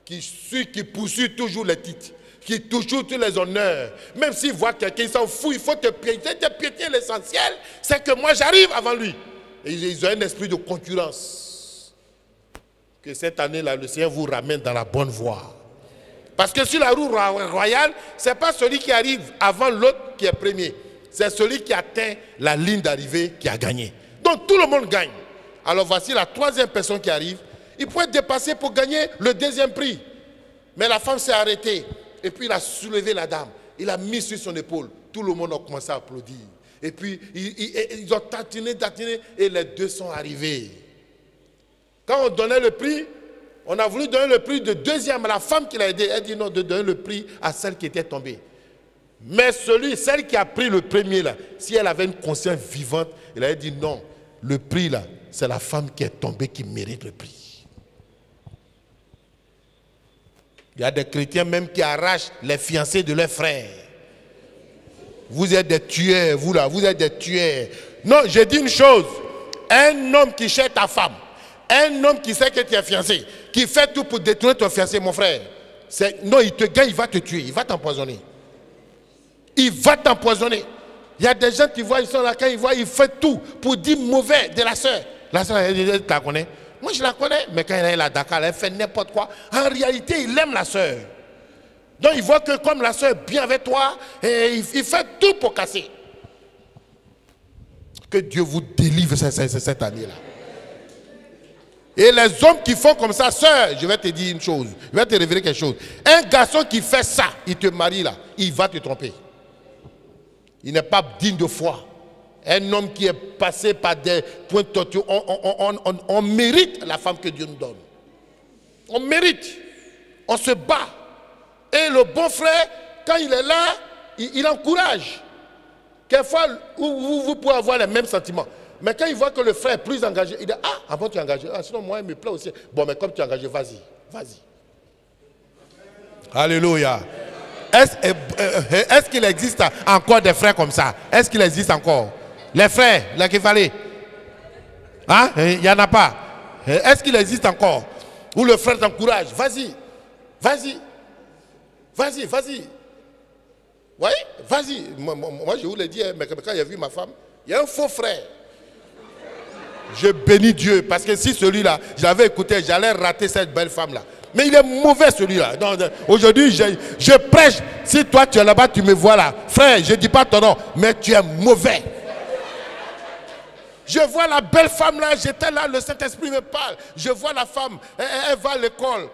[SPEAKER 1] qui poursuivent toujours les titres, qui toujours tous les honneurs. Même s'il voit quelqu'un, il s'en fout, il faut te piétiner l'essentiel, c'est que moi j'arrive avant lui. Et ils ont un esprit de concurrence. Que cette année-là, le Seigneur vous ramène dans la bonne voie. Parce que sur la roue royale, ce n'est pas celui qui arrive avant l'autre qui est premier. C'est celui qui atteint la ligne d'arrivée qui a gagné. Donc tout le monde gagne. Alors voici la troisième personne qui arrive. Il pourrait dépasser pour gagner le deuxième prix. Mais la femme s'est arrêtée. Et puis il a soulevé la dame. Il a mis sur son épaule. Tout le monde a commencé à applaudir. Et puis ils ont tatiné. Et les deux sont arrivés. Quand on donnait le prix, on a voulu donner le prix de deuxième à la femme qui l'a aidé. Elle dit non, de donner le prix à celle qui était tombée. Mais celle qui a pris le premier là, si elle avait une conscience vivante, elle avait dit non, le prix là, c'est la femme qui est tombée qui mérite le prix. Il y a des chrétiens même qui arrachent les fiancés de leurs frères. Vous êtes des tueurs, vous là, vous êtes des tueurs. Non, j'ai dit une chose, un homme qui cherche ta femme, un homme qui sait que tu es fiancé, qui fait tout pour détourner ton fiancé, mon frère, non, il te gagne, il va te tuer, il va t'empoisonner. Il va t'empoisonner. Il y a des gens qui voient, ils sont là, quand ils voient, ils font tout pour dire mauvais de la soeur. La soeur, elle la connaît. Moi, je la connais, mais quand elle est là à Dakar, elle fait n'importe quoi. En réalité, il aime la soeur. Donc, il voit que comme la soeur est bien avec toi, et il fait tout pour casser. Que Dieu vous délivre cette année-là. Et les hommes qui font comme ça, soeur, je vais te dire une chose, je vais te révéler quelque chose. Un garçon qui fait ça, il te marie là, il va te tromper. Il n'est pas digne de foi. Un homme qui est passé par des points de torture, on mérite la femme que Dieu nous donne. On mérite. On se bat. Et le bon frère, quand il est là, il encourage. Quelquefois, vous pouvez avoir les mêmes sentiments. Mais quand il voit que le frère est plus engagé, il dit, ah, avant tu es engagé, ah, sinon moi il me plaît aussi. Bon, mais comme tu es engagé, vas-y, vas-y. Alléluia. Est-ce qu'il existe encore des frères comme ça? Est-ce qu'il existe encore? Les frères, là qu'il fallait. Hein? Il n'y en a pas. Est-ce qu'il existe encore? Où le frère t'encourage, vas-y, vas-y, vas-y, vas-y. Oui, vas-y. Moi, je vous l'ai dit, mais quand il a vu ma femme, il y a un faux frère. Je bénis Dieu, parce que si celui-là, j'avais écouté, j'allais rater cette belle femme-là. Mais il est mauvais celui-là. Aujourd'hui, je prêche. Si toi tu es là-bas, tu me vois là. Frère, je ne dis pas ton nom, mais tu es mauvais. Je vois la belle femme là, j'étais là, le Saint-Esprit me parle. Je vois la femme, elle va à l'école.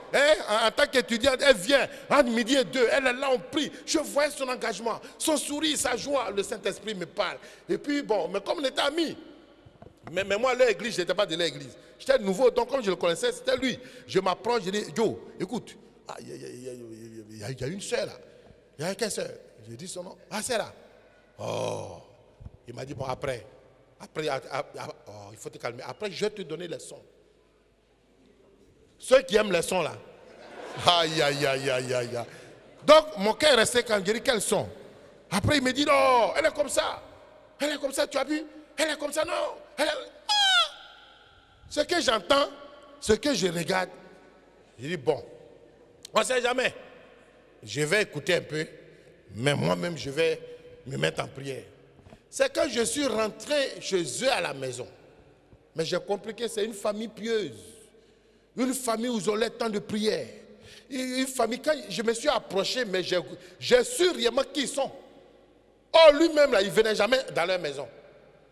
[SPEAKER 1] En tant qu'étudiante, elle vient entre midi et 2. Elle est là, on prie. Je vois son engagement, son sourire, sa joie. Le Saint-Esprit me parle. Et puis bon, mais comme on était amis. Mais moi, l'église, je n'étais pas de l'église. J'étais nouveau, donc comme je le connaissais, c'était lui. Je m'approche, je dis, yo, écoute, il y a une soeur là. Il y a quelle soeur? Je dis son nom. Ah, c'est là. Oh. Il m'a dit, bon, après, oh, il faut te calmer. Après, je vais te donner les sons. Ceux qui aiment les sons là. Aïe, aïe, aïe, aïe, aïe. Donc, mon cœur est resté quand je dis, quels sons? Après, il me dit, non, elle est comme ça. Elle est comme ça, tu as vu? Elle est comme ça, non. Elle est... Ah! Ce que j'entends, ce que je regarde, je dis, bon, on ne sait jamais. Je vais écouter un peu, mais moi-même, je vais me mettre en prière. C'est quand je suis rentré chez eux à la maison. Mais j'ai compris que c'est une famille pieuse. Une famille où ils ont le temps de prière. Une famille, quand je me suis approché, mais j'ai su réellement qui ils sont. Oh, lui-même, là, il ne venait jamais dans leur maison.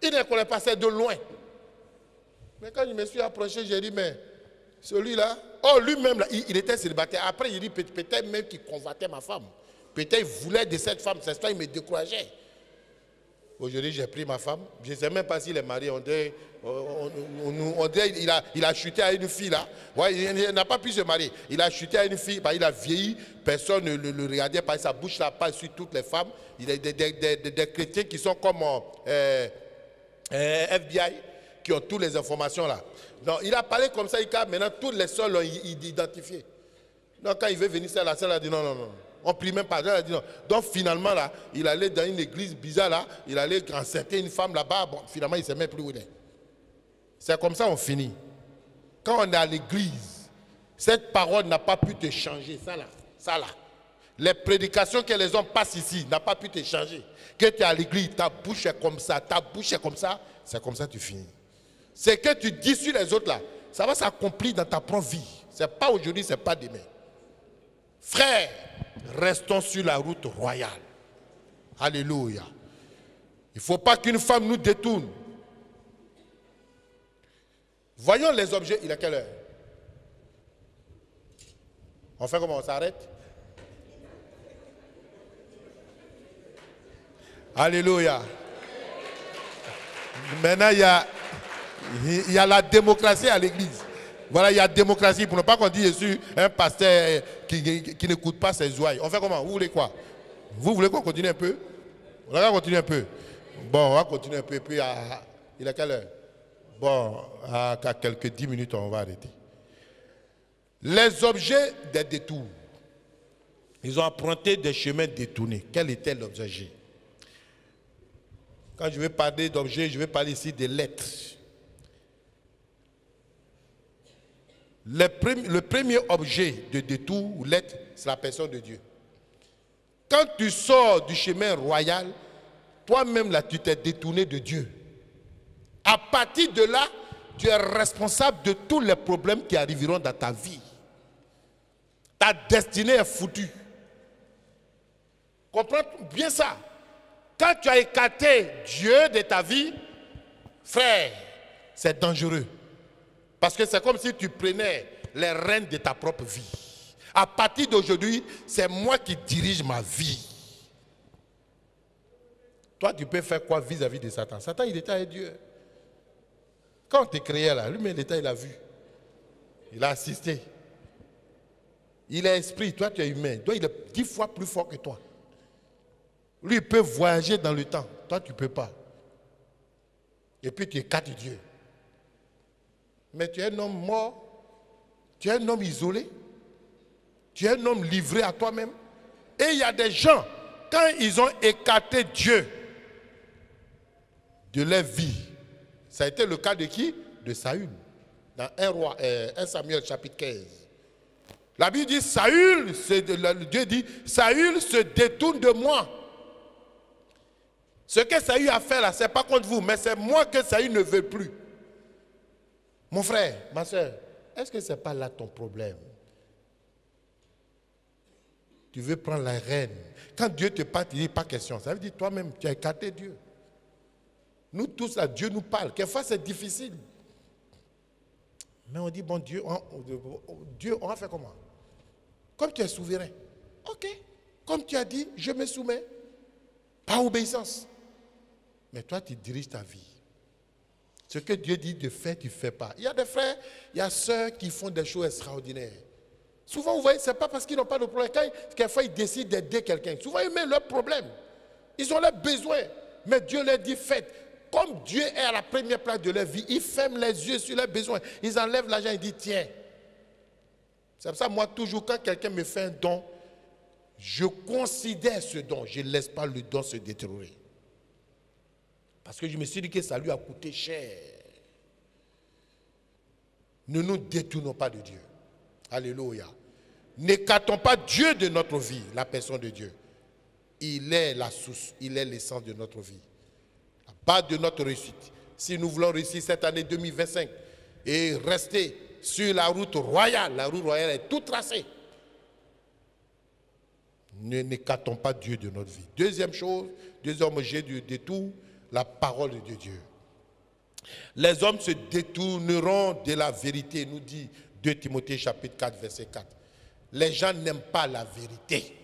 [SPEAKER 1] Il ne connaît pas ça de loin. Mais quand je me suis approché, j'ai dit, mais celui-là, oh, lui-même, là, il était célibataire. Après, il dit, peut-être même qu'il convoitait ma femme. Peut-être qu'il voulait de cette femme. C'est ça, il me décourageait. Aujourd'hui, j'ai pris ma femme. Je ne sais même pas s'il est marié. On dirait, il a chuté à une fille là. Ouais, il n'a pas pu se marier. Il a chuté à une fille, il a vieilli. Personne ne le regardait par sa bouche là, pas sur toutes les femmes. Il y a des chrétiens qui sont comme FBI, qui ont toutes les informations là. Donc, il a parlé comme ça, maintenant tous les sols l'ont identifié. Donc quand il veut venir, la sœur a dit non, non, non. On ne prie même pas. Elle a dit non. Donc finalement, là, il allait dans une église bizarre, là, il allait encercler une femme là-bas. Bon, finalement, il ne sait même plus où il est. C'est comme ça qu'on finit. Quand on est à l'église, Cette parole n'a pas pu te changer. Ça là. Les prédications que les hommes passent ici n'ont pas pu te changer. Que tu es à l'église, ta bouche est comme ça, c'est comme ça que tu finis. Ce que tu dis sur les autres là, ça va s'accomplir dans ta propre vie. Ce n'est pas aujourd'hui, ce n'est pas demain. Frères, restons sur la route royale. Alléluia. Il ne faut pas qu'une femme nous détourne. Voyons les objets. Il est quelle heure? On fait comment? On s'arrête? Alléluia. Maintenant, il y a la démocratie à l'église. Voilà, il y a démocratie. Pour ne pas qu'on dise je suis un pasteur qui n'écoute pas ses ouailles. On fait comment? Vous voulez quoi? Vous voulez qu'on continue un peu? On va continuer un peu. Bon, on va continuer un peu. Puis, il est quelle heure? Bon, à quelques 10 minutes, on va arrêter. Les objets des détours. Ils ont emprunté des chemins détournés. Quel était l'objet? Quand je vais parler d'objets, je vais parler ici des lettres. Le premier objet de détour ou lettre, c'est la personne de Dieu. Quand tu sors du chemin royal, toi-même là, tu t'es détourné de Dieu. À partir de là, tu es responsable de tous les problèmes qui arriveront dans ta vie. Ta destinée est foutue. Comprends bien ça. Quand tu as écarté Dieu de ta vie, frère, c'est dangereux. Parce que c'est comme si tu prenais les rênes de ta propre vie. À partir d'aujourd'hui, c'est moi qui dirige ma vie. Toi, tu peux faire quoi vis-à-vis de Satan? Satan, il était avec Dieu. Quand on te créait là, lui-même, il a vu. Il a assisté. Il est esprit, toi, tu es humain. Toi, il est 10 fois plus fort que toi. Lui, il peut voyager dans le temps. Toi, tu ne peux pas. Et puis, tu écartes Dieu. Mais tu es un homme mort. Tu es un homme isolé. Tu es un homme livré à toi-même. Et il y a des gens, quand ils ont écarté Dieu de leur vie, ça a été le cas de qui? De Saül. Dans 1 Samuel chapitre 15. La Bible dit, Dieu dit, Saül se détourne de moi. Ce que Saül a fait là, ce n'est pas contre vous, mais c'est moi que Saül ne veut plus. Mon frère, ma soeur, est-ce que ce n'est pas là ton problème? Tu veux prendre la reine. Quand Dieu te parle, il dit pas question. Ça veut dire toi-même, tu as écarté Dieu. Nous tous là, Dieu nous parle. Quelquefois, c'est difficile. Mais on dit, bon Dieu, Dieu, on va faire comment? Comme tu es souverain. Ok. Comme tu as dit, je me soumets. Par obéissance. Mais toi, tu diriges ta vie. Ce que Dieu dit de faire, tu ne fais pas. Il y a des frères, il y a des sœurs qui font des choses extraordinaires. Souvent, vous voyez, ce n'est pas parce qu'ils n'ont pas de problème. Quelquefois, ils décident d'aider quelqu'un. Souvent, ils mettent leurs problèmes. Ils ont leurs besoins. Mais Dieu leur dit, faites. Comme Dieu est à la première place de leur vie, ils ferment les yeux sur leurs besoins. Ils enlèvent l'argent et disent, tiens. C'est pour ça, moi, toujours, quand quelqu'un me fait un don, je considère ce don. Je ne laisse pas le don se détériorer. Parce que je me suis dit que ça lui a coûté cher. Ne nous détournons pas de Dieu. Alléluia. N'écartons pas Dieu de notre vie, la personne de Dieu. Il est la source, il est l'essence de notre vie. La base de notre réussite. Si nous voulons réussir cette année 2025 et rester sur la route royale est tout tracée. N'écartons pas Dieu de notre vie. Deuxième chose, deuxième objet du détour, la parole de Dieu. Les hommes se détourneront de la vérité, nous dit 2 Timothée chapitre 4, verset 4. Les gens n'aiment pas la vérité.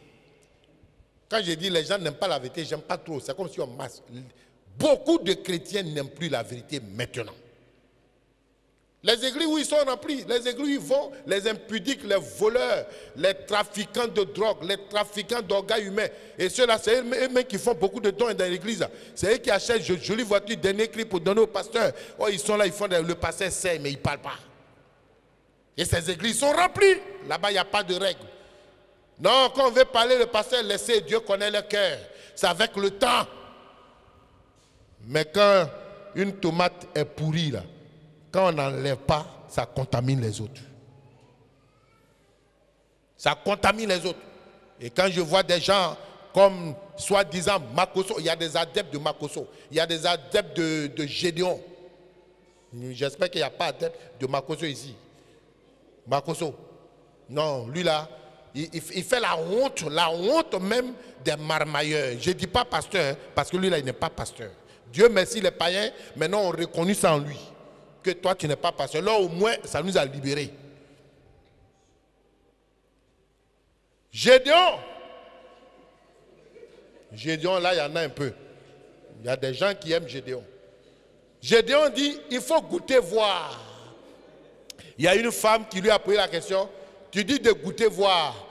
[SPEAKER 1] Quand je dis les gens n'aiment pas la vérité, j'aime pas trop. C'est comme si on masse. Beaucoup de chrétiens n'aiment plus la vérité maintenant. Les églises où ils sont remplis, les églises où ils vont, les impudiques, les voleurs, les trafiquants de drogue, les trafiquants d'organes humains. Et ceux-là, c'est eux-mêmes qui font beaucoup de dons dans l'église. C'est eux qui achètent de jolies voitures, dernier cri pour donner au pasteur. Oh, ils sont là, ils font le pasteur sait, mais ils ne parlent pas. Et ces églises sont remplies. Là-bas, il n'y a pas de règles. Non, quand on veut parler, le pasteur, laissez, Dieu connaît le cœur. C'est avec le temps. Mais quand une tomate est pourrie, là, quand on n'enlève pas, ça contamine les autres. Ça contamine les autres. Et quand je vois des gens comme soi-disant Makoso, il y a des adeptes de Makoso, il y a des adeptes de Gédéon. J'espère qu'il n'y a pas d'adeptes de Makoso ici. Makoso. Non, lui là, il fait la honte même des marmailleurs. Je ne dis pas pasteur, hein, parce que lui là, il n'est pas pasteur. Dieu merci, les païens, maintenant ont reconnu ça en lui. Que toi, tu n'es pas pasteur. Là, au moins, ça nous a libérés. Gédéon. Gédéon, là, il y en a un peu. Il y a des gens qui aiment Gédéon. Gédéon dit, il faut goûter voir. Il y a une femme qui lui a posé la question. Tu dis de goûter voir.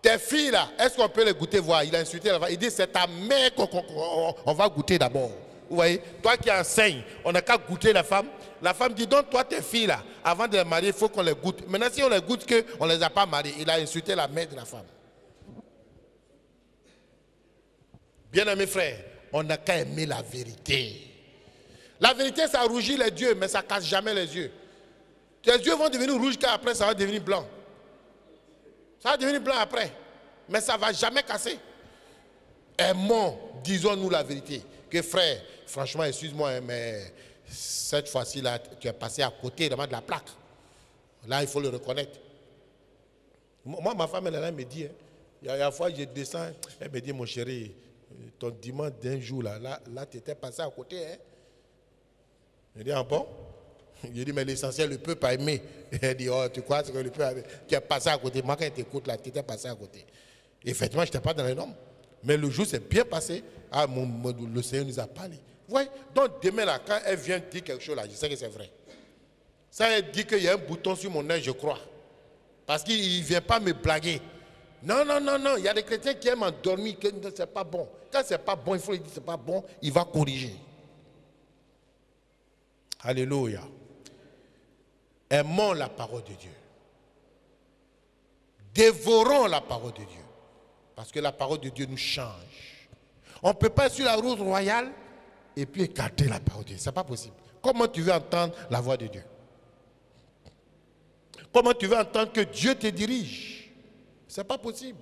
[SPEAKER 1] Tes filles là, est-ce qu'on peut les goûter voir? Il a insulté la femme. Il dit, c'est ta mère qu'on va goûter d'abord. Vous voyez, toi qui enseignes, on n'a qu'à goûter la femme. La femme dit, donc toi tes filles là, avant de les marier, il faut qu'on les goûte. Maintenant si on les goûte qu'on ne les a pas mariées, il a insulté la mère de la femme. Bien-aimés frères, on n'a qu'à aimer la vérité. La vérité, ça rougit les yeux, mais ça ne casse jamais les yeux. Tes yeux vont devenir rouges, car après, ça va devenir blanc. Ça va devenir blanc après, mais ça ne va jamais casser. Aimons, disons-nous la vérité. Que frère, franchement, excuse-moi, mais cette fois-ci, là, tu es passé à côté de la plaque. Là, il faut le reconnaître. Moi, ma femme, elle me dit, hein, il y a une fois, je descends, elle me dit, mon chéri, ton dimanche d'un jour, là tu étais passé à côté. Hein? Je dis, ah bon? Je dis, mais l'essentiel, le peuple a aimé. Elle dit, oh, tu crois que le peuple a aimé? Tu es passé à côté. Moi, quand je t'écoute, là, tu étais passé à côté. Effectivement, je n'étais pas dans les normes. Mais le jour s'est bien passé. Ah, le Seigneur nous a parlé. Vous voyez? Donc, demain, là, quand elle vient dire quelque chose, là, je sais que c'est vrai. Ça, elle dit qu'il y a un bouton sur mon œil, je crois. Parce qu'il ne vient pas me blaguer. Non, non, non, non. Il y a des chrétiens qui aiment endormir, que ce n'est pas bon. Quand ce n'est pas bon, il faut lui dire que ce n'est pas bon, il va corriger. Alléluia. Aimons la parole de Dieu. Dévorons la parole de Dieu. Parce que la parole de Dieu nous change. On ne peut pas être sur la route royale et puis écarter la parole de Dieu. Ce n'est pas possible. Comment tu veux entendre la voix de Dieu? Comment tu veux entendre que Dieu te dirige? Ce n'est pas possible.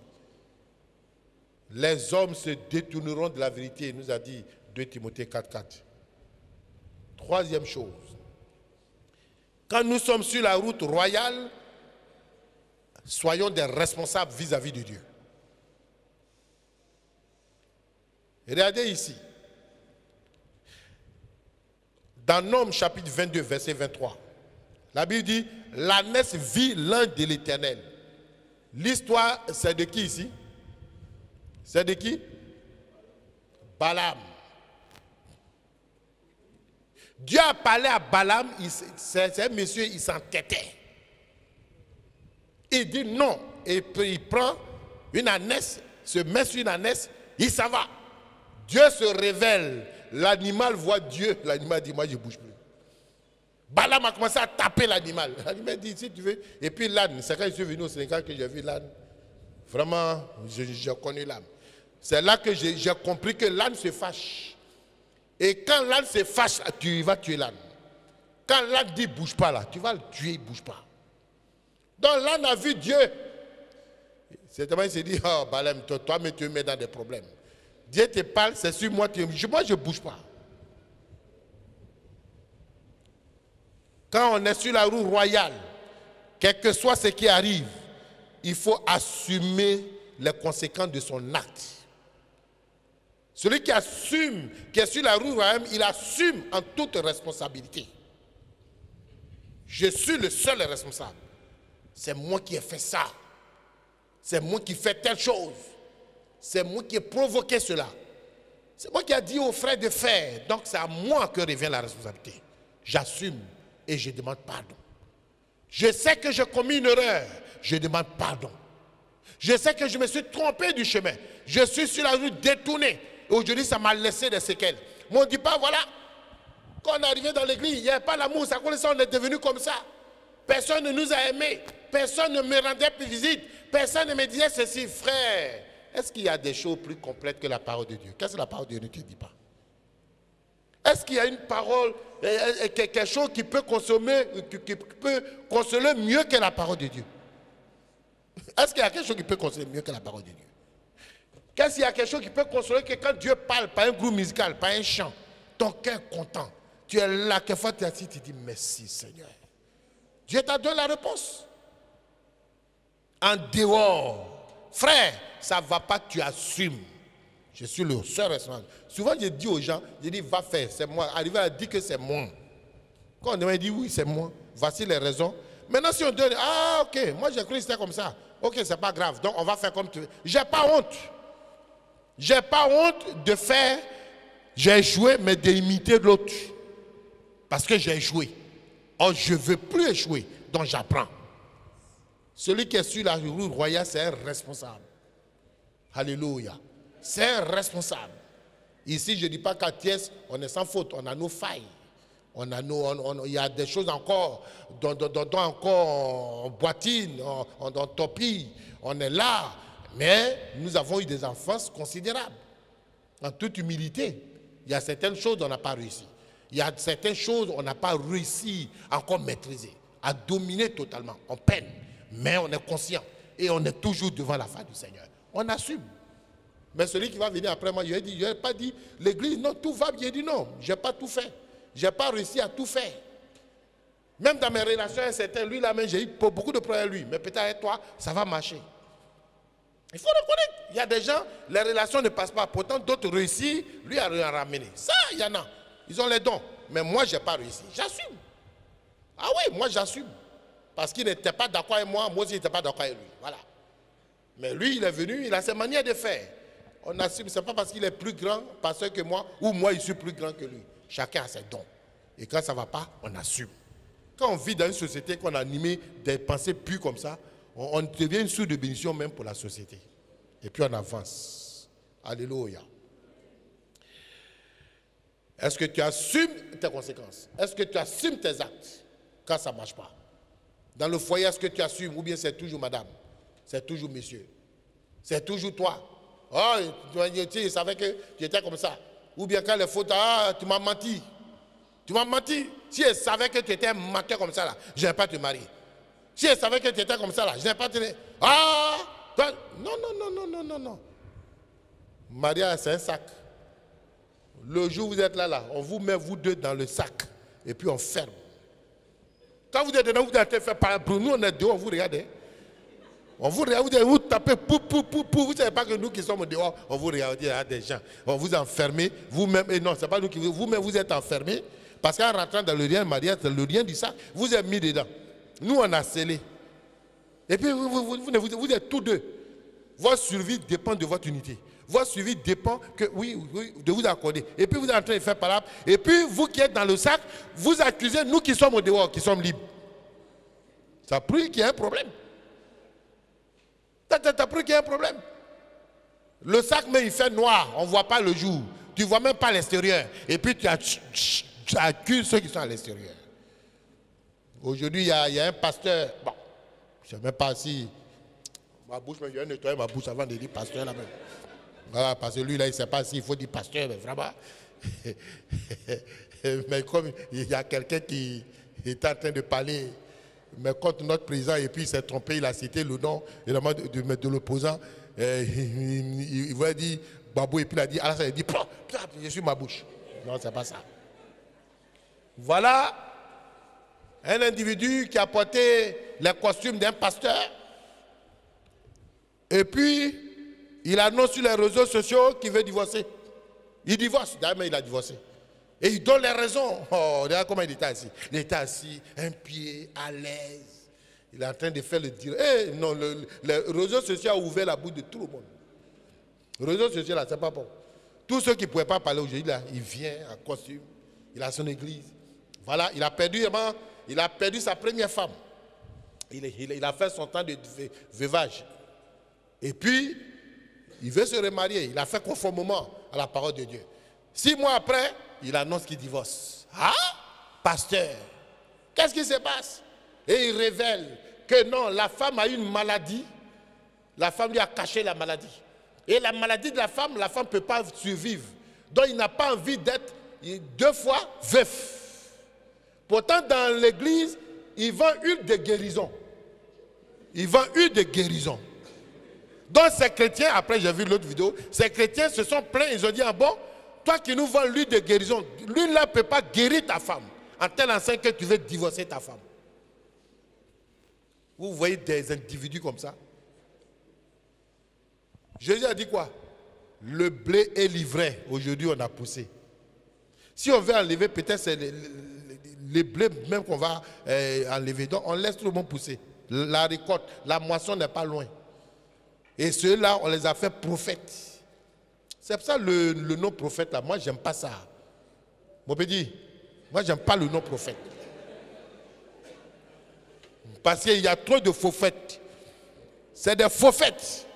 [SPEAKER 1] Les hommes se détourneront de la vérité, nous a dit 2 Timothée 4,4. Troisième chose. Quand nous sommes sur la route royale, soyons des responsables vis-à-vis de Dieu. Regardez ici. Dans Nombre chapitre 22, verset 23, la Bible dit, l'ânesse vit l'ange de l'Éternel. L'histoire, c'est de qui ici? C'est de qui? Balaam. Dieu a parlé à Balaam, c'est un monsieur, il s'entêtait. Il dit non, et puis il prend une ânesse, se met sur une ânesse, il s'en va. Dieu se révèle, l'animal voit Dieu, l'animal dit moi je ne bouge plus. Balaam a commencé à taper l'animal. L'animal dit si tu veux, et puis l'âne, c'est quand je suis venu au Sénégal que j'ai vu l'âne. Vraiment, je connais l'âne. C'est là que j'ai compris que l'âne se fâche. Et quand l'âne se fâche, tu vas tuer l'âne. Quand l'âne dit bouge pas là, tu vas le tuer, il ne bouge pas. Donc l'âne a vu Dieu. Certainement il s'est dit, oh Balaam, toi mais tu me mets dans des problèmes. Dieu te parle, c'est sur moi, moi je ne bouge pas. Quand on est sur la roue royale, quel que soit ce qui arrive, il faut assumer les conséquences de son acte. Celui qui assume, qui est sur la roue royale, il assume en toute responsabilité. Je suis le seul responsable. C'est moi qui ai fait ça. C'est moi qui fais telle chose. C'est moi qui ai provoqué cela. C'est moi qui ai dit aux frères de faire. Donc c'est à moi que revient la responsabilité. J'assume et je demande pardon. Je sais que j'ai commis une erreur. Je demande pardon. Je sais que je me suis trompé du chemin. Je suis sur la route détournée. Aujourd'hui, ça m'a laissé des séquelles. Mais on ne dit pas, voilà, quand on est arrivé dans l'église, il n'y avait pas l'amour. Ça connaît ça, on est devenu comme ça. Personne ne nous a aimés. Personne ne me rendait plus visite. Personne ne me disait ceci, frère. Est-ce qu'il y a des choses plus complètes que la parole de Dieu? Qu'est-ce que la parole de Dieu ne te dit pas? Est-ce qu'il y a une parole, quelque chose qui peut consommer, qui peut consoler mieux que la parole de Dieu? Est-ce qu'il y a quelque chose qui peut consoler mieux que la parole de Dieu? Qu'est-ce qu'il y a quelque chose qui peut consoler que quand Dieu parle par un groupe musical, par un chant, ton cœur est content. Tu es là, quelquefois tu es assis, tu dis merci Seigneur. Dieu t'a donné la réponse. En dehors, frère, ça ne va pas, tu assumes. Je suis le seul responsable. Souvent, je dis aux gens, je dis, va faire, c'est moi. Arriver à dire que c'est moi. Quand on dit oui, c'est moi, voici les raisons. Maintenant, si on dit, ah, ok, moi j'ai cru que c'était comme ça. Ok, c'est pas grave, donc on va faire comme tu veux. J'ai pas honte. J'ai pas honte de faire, j'ai joué, mais d'imiter l'autre. Parce que j'ai échoué. Or, je ne veux plus échouer, donc j'apprends. Celui qui est sur la roue royale, c'est un responsable. Alléluia. C'est un responsable. Ici, je ne dis pas qu'à Thiès, on est sans faute, on a nos failles. Il y a des choses encore, dont encore on boitine, on torpille, on est là. Mais nous avons eu des enfances considérables. En toute humilité, il y a certaines choses on n'a pas réussi. Il y a certaines choses on n'a pas réussi à encore maîtriser, à dominer totalement. On peine, mais on est conscient. Et on est toujours devant la face du Seigneur. On assume. Mais celui qui va venir après moi, je n'ai pas dit, l'église, non, tout va bien. Il dit non, je n'ai pas tout fait. Je n'ai pas réussi à tout faire. Même dans mes relations, certains, lui là même, j'ai eu beaucoup de problèmes lui. Mais peut-être avec toi, ça va marcher. Il faut reconnaître. Il y a des gens, les relations ne passent pas. Pourtant, d'autres réussissent, lui a ramené. Ça, il y en a. Ils ont les dons. Mais moi, je n'ai pas réussi. J'assume. Ah oui, moi, j'assume. Parce qu'il n'était pas d'accord avec moi, moi aussi, je n'étais pas d'accord avec lui. Voilà. Mais lui, il est venu, il a ses manières de faire. On assume, ce n'est pas parce qu'il est plus grand, pasteur que moi, ou moi, je suis plus grand que lui. Chacun a ses dons. Et quand ça ne va pas, on assume. Quand on vit dans une société qu'on a animé des pensées pures comme ça, on devient une source de bénédiction même pour la société. Et puis on avance. Alléluia. Est-ce que tu assumes tes conséquences? Est-ce que tu assumes tes actes quand ça ne marche pas? Dans le foyer, est-ce que tu assumes? Ou bien c'est toujours madame? C'est toujours monsieur? C'est toujours toi? Oh, tu savais que tu étais comme ça. Ou bien quand les fautes, ah, tu m'as menti. Tu m'as menti. Si elle savait que tu étais un menteur comme ça, là, je n'ai pas te marier. Si elle savait que tu étais comme ça, là, je n'ai pas te... Ah, toi... Non, non, non, non, non, non, non. Maria, c'est un sac. Le jour où vous êtes là, on vous met vous deux dans le sac. Et puis on ferme. Quand vous êtes dedans, vous êtes fait par... Pour nous, on est dehors, on vous regarde. On vous regarde, vous tapez, pou. Vous ne savez pas que nous qui sommes dehors, on vous regarde, il y a des gens. On vous enferme, vous-même, et non, ce n'est pas nous qui vous-même, vous êtes enfermés. Parce qu'en rentrant dans le lien Maria, c'est le lien du sac, vous êtes mis dedans. Nous, on a scellé. Et puis, vous êtes tous deux. Votre survie dépend de votre unité. Votre survie dépend que, oui, de vous accorder. Et puis, vous êtes en train de faire par là. Et puis, vous qui êtes dans le sac, vous accusez nous qui sommes au dehors, qui sommes libres. Ça prouve qu'il y a un problème. Ça prouve qu'il y a un problème. Le sac, mais il fait noir. On ne voit pas le jour. Tu ne vois même pas l'extérieur. Et puis, tu accuses ceux qui sont à l'extérieur. Aujourd'hui, il y a un pasteur. Bon, je ne sais même pas si... Ma bouche, mais je vais nettoyer ma bouche avant de dire pasteur là-même. Voilà, parce que lui, là, il ne sait pas s'il faut dire pasteur, mais vraiment. Mais comme il y a quelqu'un qui est en train de parler, mais contre notre président, et puis il s'est trompé, il a cité le nom de l'opposant, il voulait dire Babou, et puis il a dit, alors ça, il dit, je suis ma bouche. Non, ce n'est pas ça. Voilà un individu qui a porté les costumes d'un pasteur, et puis il annonce sur les réseaux sociaux qu'il veut divorcer. Il divorce, d'ailleurs il a divorcé. Et il donne les raisons. Oh, regarde comment il était assis. Il était assis, un pied à l'aise. Il est en train de faire le dire. Eh, non, les réseaux sociaux ont ouvert la bouche de tout le monde. Les réseaux sociaux, là, c'est pas bon. Tous ceux qui ne pouvaient pas parler aujourd'hui, là, il vient en costume. Il a son église. Voilà, il a perdu sa première femme. Il a fait son temps de veuvage. Et puis, il veut se remarier. Il a fait conformément à la parole de Dieu. 6 mois après, il annonce qu'il divorce. Ah, pasteur, qu'est-ce qui se passe? Et il révèle que non, la femme a une maladie. La femme lui a caché la maladie. Et la maladie de la femme ne peut pas survivre. Donc il n'a pas envie d'être 2 fois veuf. Pourtant, dans l'église, il vend huile de guérison. il vend huile de guérison. Donc ces chrétiens, après j'ai vu l'autre vidéo, ces chrétiens se sont plaints, ils ont dit, ah bon, toi qui nous vends l'huile de guérison, l'huile-là ne peut pas guérir ta femme, en tel enseigne que tu veux divorcer ta femme. Vous voyez des individus comme ça. Jésus a dit quoi? Le blé est livré. Aujourd'hui, on a poussé. Si on veut enlever, peut-être c'est les blés même qu'on va enlever. Donc, on laisse tout le monde pousser. La récolte, la moisson n'est pas loin. Et ceux-là, on les a fait prophètes. C'est pour ça le nom prophète, là. Moi, j'aime pas ça. Mon petit, moi, j'aime pas le nom prophète. Parce qu'il y a trop de faux faits. C'est des faux faits.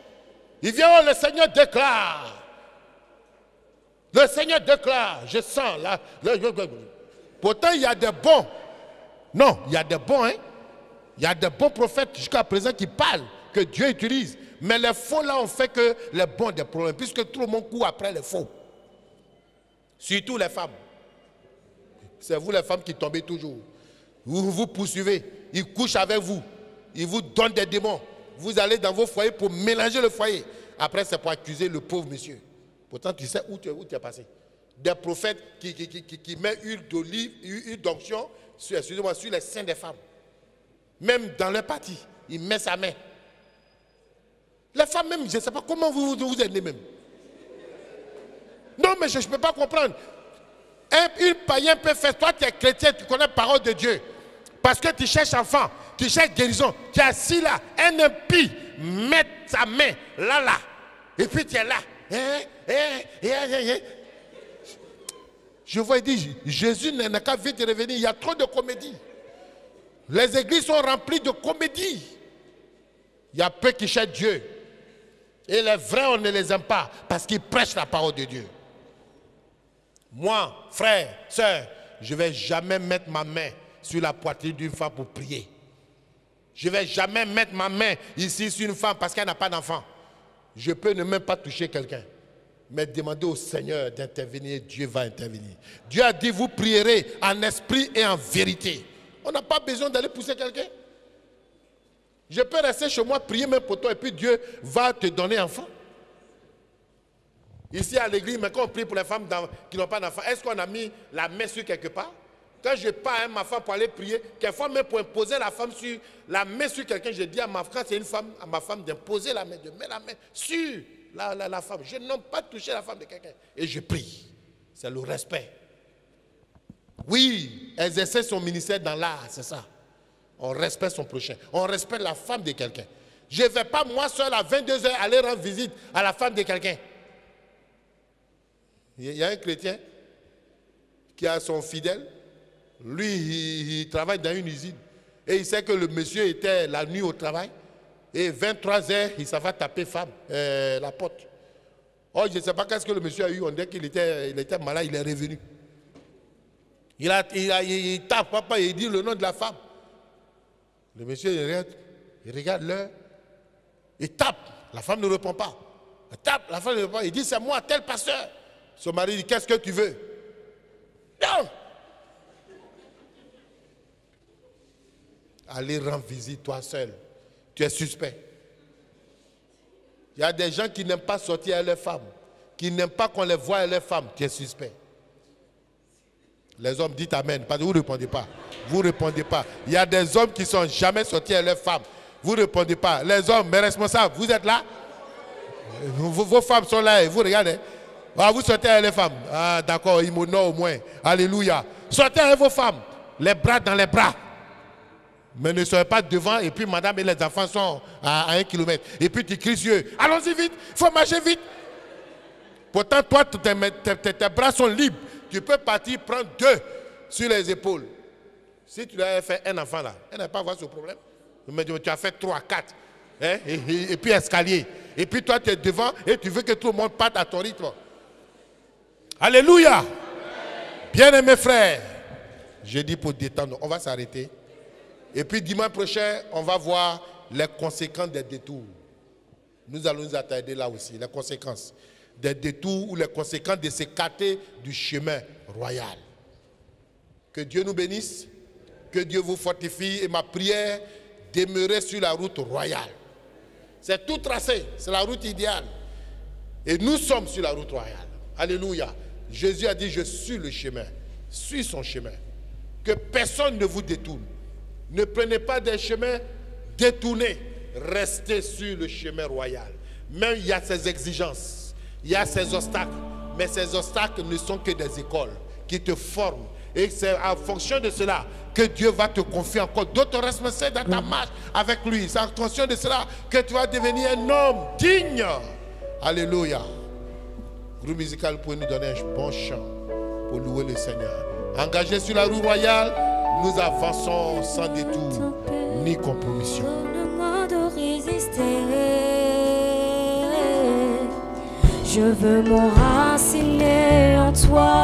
[SPEAKER 1] Il vient, oh, le Seigneur déclare. Le Seigneur déclare. Je sens là. Pourtant, il y a des bons. Non, il y a des bons, hein. Il y a des bons prophètes jusqu'à présent qui parlent, que Dieu utilise. Mais les faux là ont fait que les bons ont des problèmes, puisque tout le monde court après les faux. Surtout les femmes. C'est vous les femmes qui tombez toujours. Vous vous poursuivez. Ils couchent avec vous. Ils vous donnent des démons. Vous allez dans vos foyers pour mélanger le foyer. Après, c'est pour accuser le pauvre monsieur. Pourtant, tu sais où tu es passé. Des prophètes qui mettent huile d'olive, huile d'onction sur les seins des femmes. Même dans leur partie, il met sa main. Les femmes même, je ne sais pas comment vous êtes même. Non, mais je ne peux pas comprendre. Un païen peut faire, toi tu es chrétien, tu connais la parole de Dieu. Parce que tu cherches enfant, tu cherches guérison, tu es assis là, un impie met sa main là, et puis tu es là. Je vois, il dit, Jésus n'a qu'à vite revenir, il y a trop de comédie. Les églises sont remplies de comédie. Il y a peu qui cherchent Dieu. Et les vrais, on ne les aime pas, parce qu'ils prêchent la parole de Dieu. Moi, frère, soeur, je ne vais jamais mettre ma main sur la poitrine d'une femme pour prier. Je ne vais jamais mettre ma main ici sur une femme parce qu'elle n'a pas d'enfant. Je peux ne même pas toucher quelqu'un. Mais demander au Seigneur d'intervenir, Dieu va intervenir. Dieu a dit, vous prierez en esprit et en vérité. On n'a pas besoin d'aller pousser quelqu'un. Je peux rester chez moi, prier même pour toi, et puis Dieu va te donner enfant. Ici à l'église, mais quand on prie pour les femmes qui n'ont pas d'enfant, est-ce qu'on a mis la main sur quelque part? Quand je pars à ma femme pour aller prier, quelquefois même pour imposer la main sur quelqu'un, je dis à ma femme, c'est une femme, à ma femme d'imposer la main, de mettre la main sur la femme. Je n'aime pas toucher la femme de quelqu'un. Et je prie. C'est le respect. Oui, exercer son ministère dans l'art, c'est ça. On respecte son prochain. On respecte la femme de quelqu'un. Je ne vais pas, moi seul, à 22h, aller rendre visite à la femme de quelqu'un. Il y a un chrétien qui a son fidèle. Lui, il travaille dans une usine. Et il sait que le monsieur était la nuit au travail. Et 23h, il s'en va taper femme, la porte. Oh, je ne sais pas qu'est-ce que le monsieur a eu. On dirait qu'il était malade, il est revenu. Il tape, papa, et il dit le nom de la femme. Le monsieur, il regarde l'heure. Il tape. La femme ne répond pas. Il tape, la femme ne répond pas. Il dit, c'est moi, tel pasteur. Son mari dit, qu'est-ce que tu veux? Non! Allez rendre visite toi seul. Tu es suspect. Il y a des gens qui n'aiment pas sortir avec leurs femmes, qui n'aiment pas qu'on les voie avec leurs femmes. Tu es suspect. Les hommes, dites amen. Parce que vous ne répondez pas. Vous ne répondez pas. Il y a des hommes qui ne sont jamais sortis avec leurs femmes. Vous ne répondez pas. Les hommes, mes responsables, vous êtes là? Vos femmes sont là et vous regardez. Ah, vous sortez avec les femmes. Ah, d'accord, ils m'honorent au moins. Alléluia. Sortez avec vos femmes. Les bras dans les bras. Mais ne soyez pas devant et puis madame et les enfants sont à 1 kilomètre. Et puis tu cries sur eux. Allons-y vite, il faut marcher vite. Pourtant, toi, tes bras sont libres. Tu peux partir prendre 2 sur les épaules. Si tu avais fait un enfant là, elle n'a pas avoir ce problème. Mais tu as fait 3, 4. Hein? Et puis escalier. Et puis toi, tu es devant et tu veux que tout le monde parte à ton rythme. Alléluia. Bien-aimés frères, je dis pour détendre, on va s'arrêter. Et puis dimanche prochain, on va voir les conséquences des détours. Nous allons nous attarder là aussi, les conséquences des détours ou les conséquences de s'écarter du chemin royal. Que Dieu nous bénisse, que Dieu vous fortifie. Et ma prière, demeurer sur la route royale. C'est tout tracé, c'est la route idéale. Et nous sommes sur la route royale. Alléluia. Jésus a dit, je suis le chemin. Suis son chemin. Que personne ne vous détourne. Ne prenez pas des chemins détournés. Restez sur le chemin royal. Même il y a ses exigences, il y a ses obstacles. Mais ces obstacles ne sont que des écoles qui te forment. Et c'est en fonction de cela que Dieu va te confier encore d'autres responsabilités dans ta marche avec lui. C'est en fonction de cela que tu vas devenir un homme digne. Alléluia. Groupe musical, pour nous donner un bon chant pour louer le Seigneur. Engagés sur la route royale, nous avançons sans détour ni compromission.
[SPEAKER 2] Donne-moi de résister. Je veux m'enraciner en toi.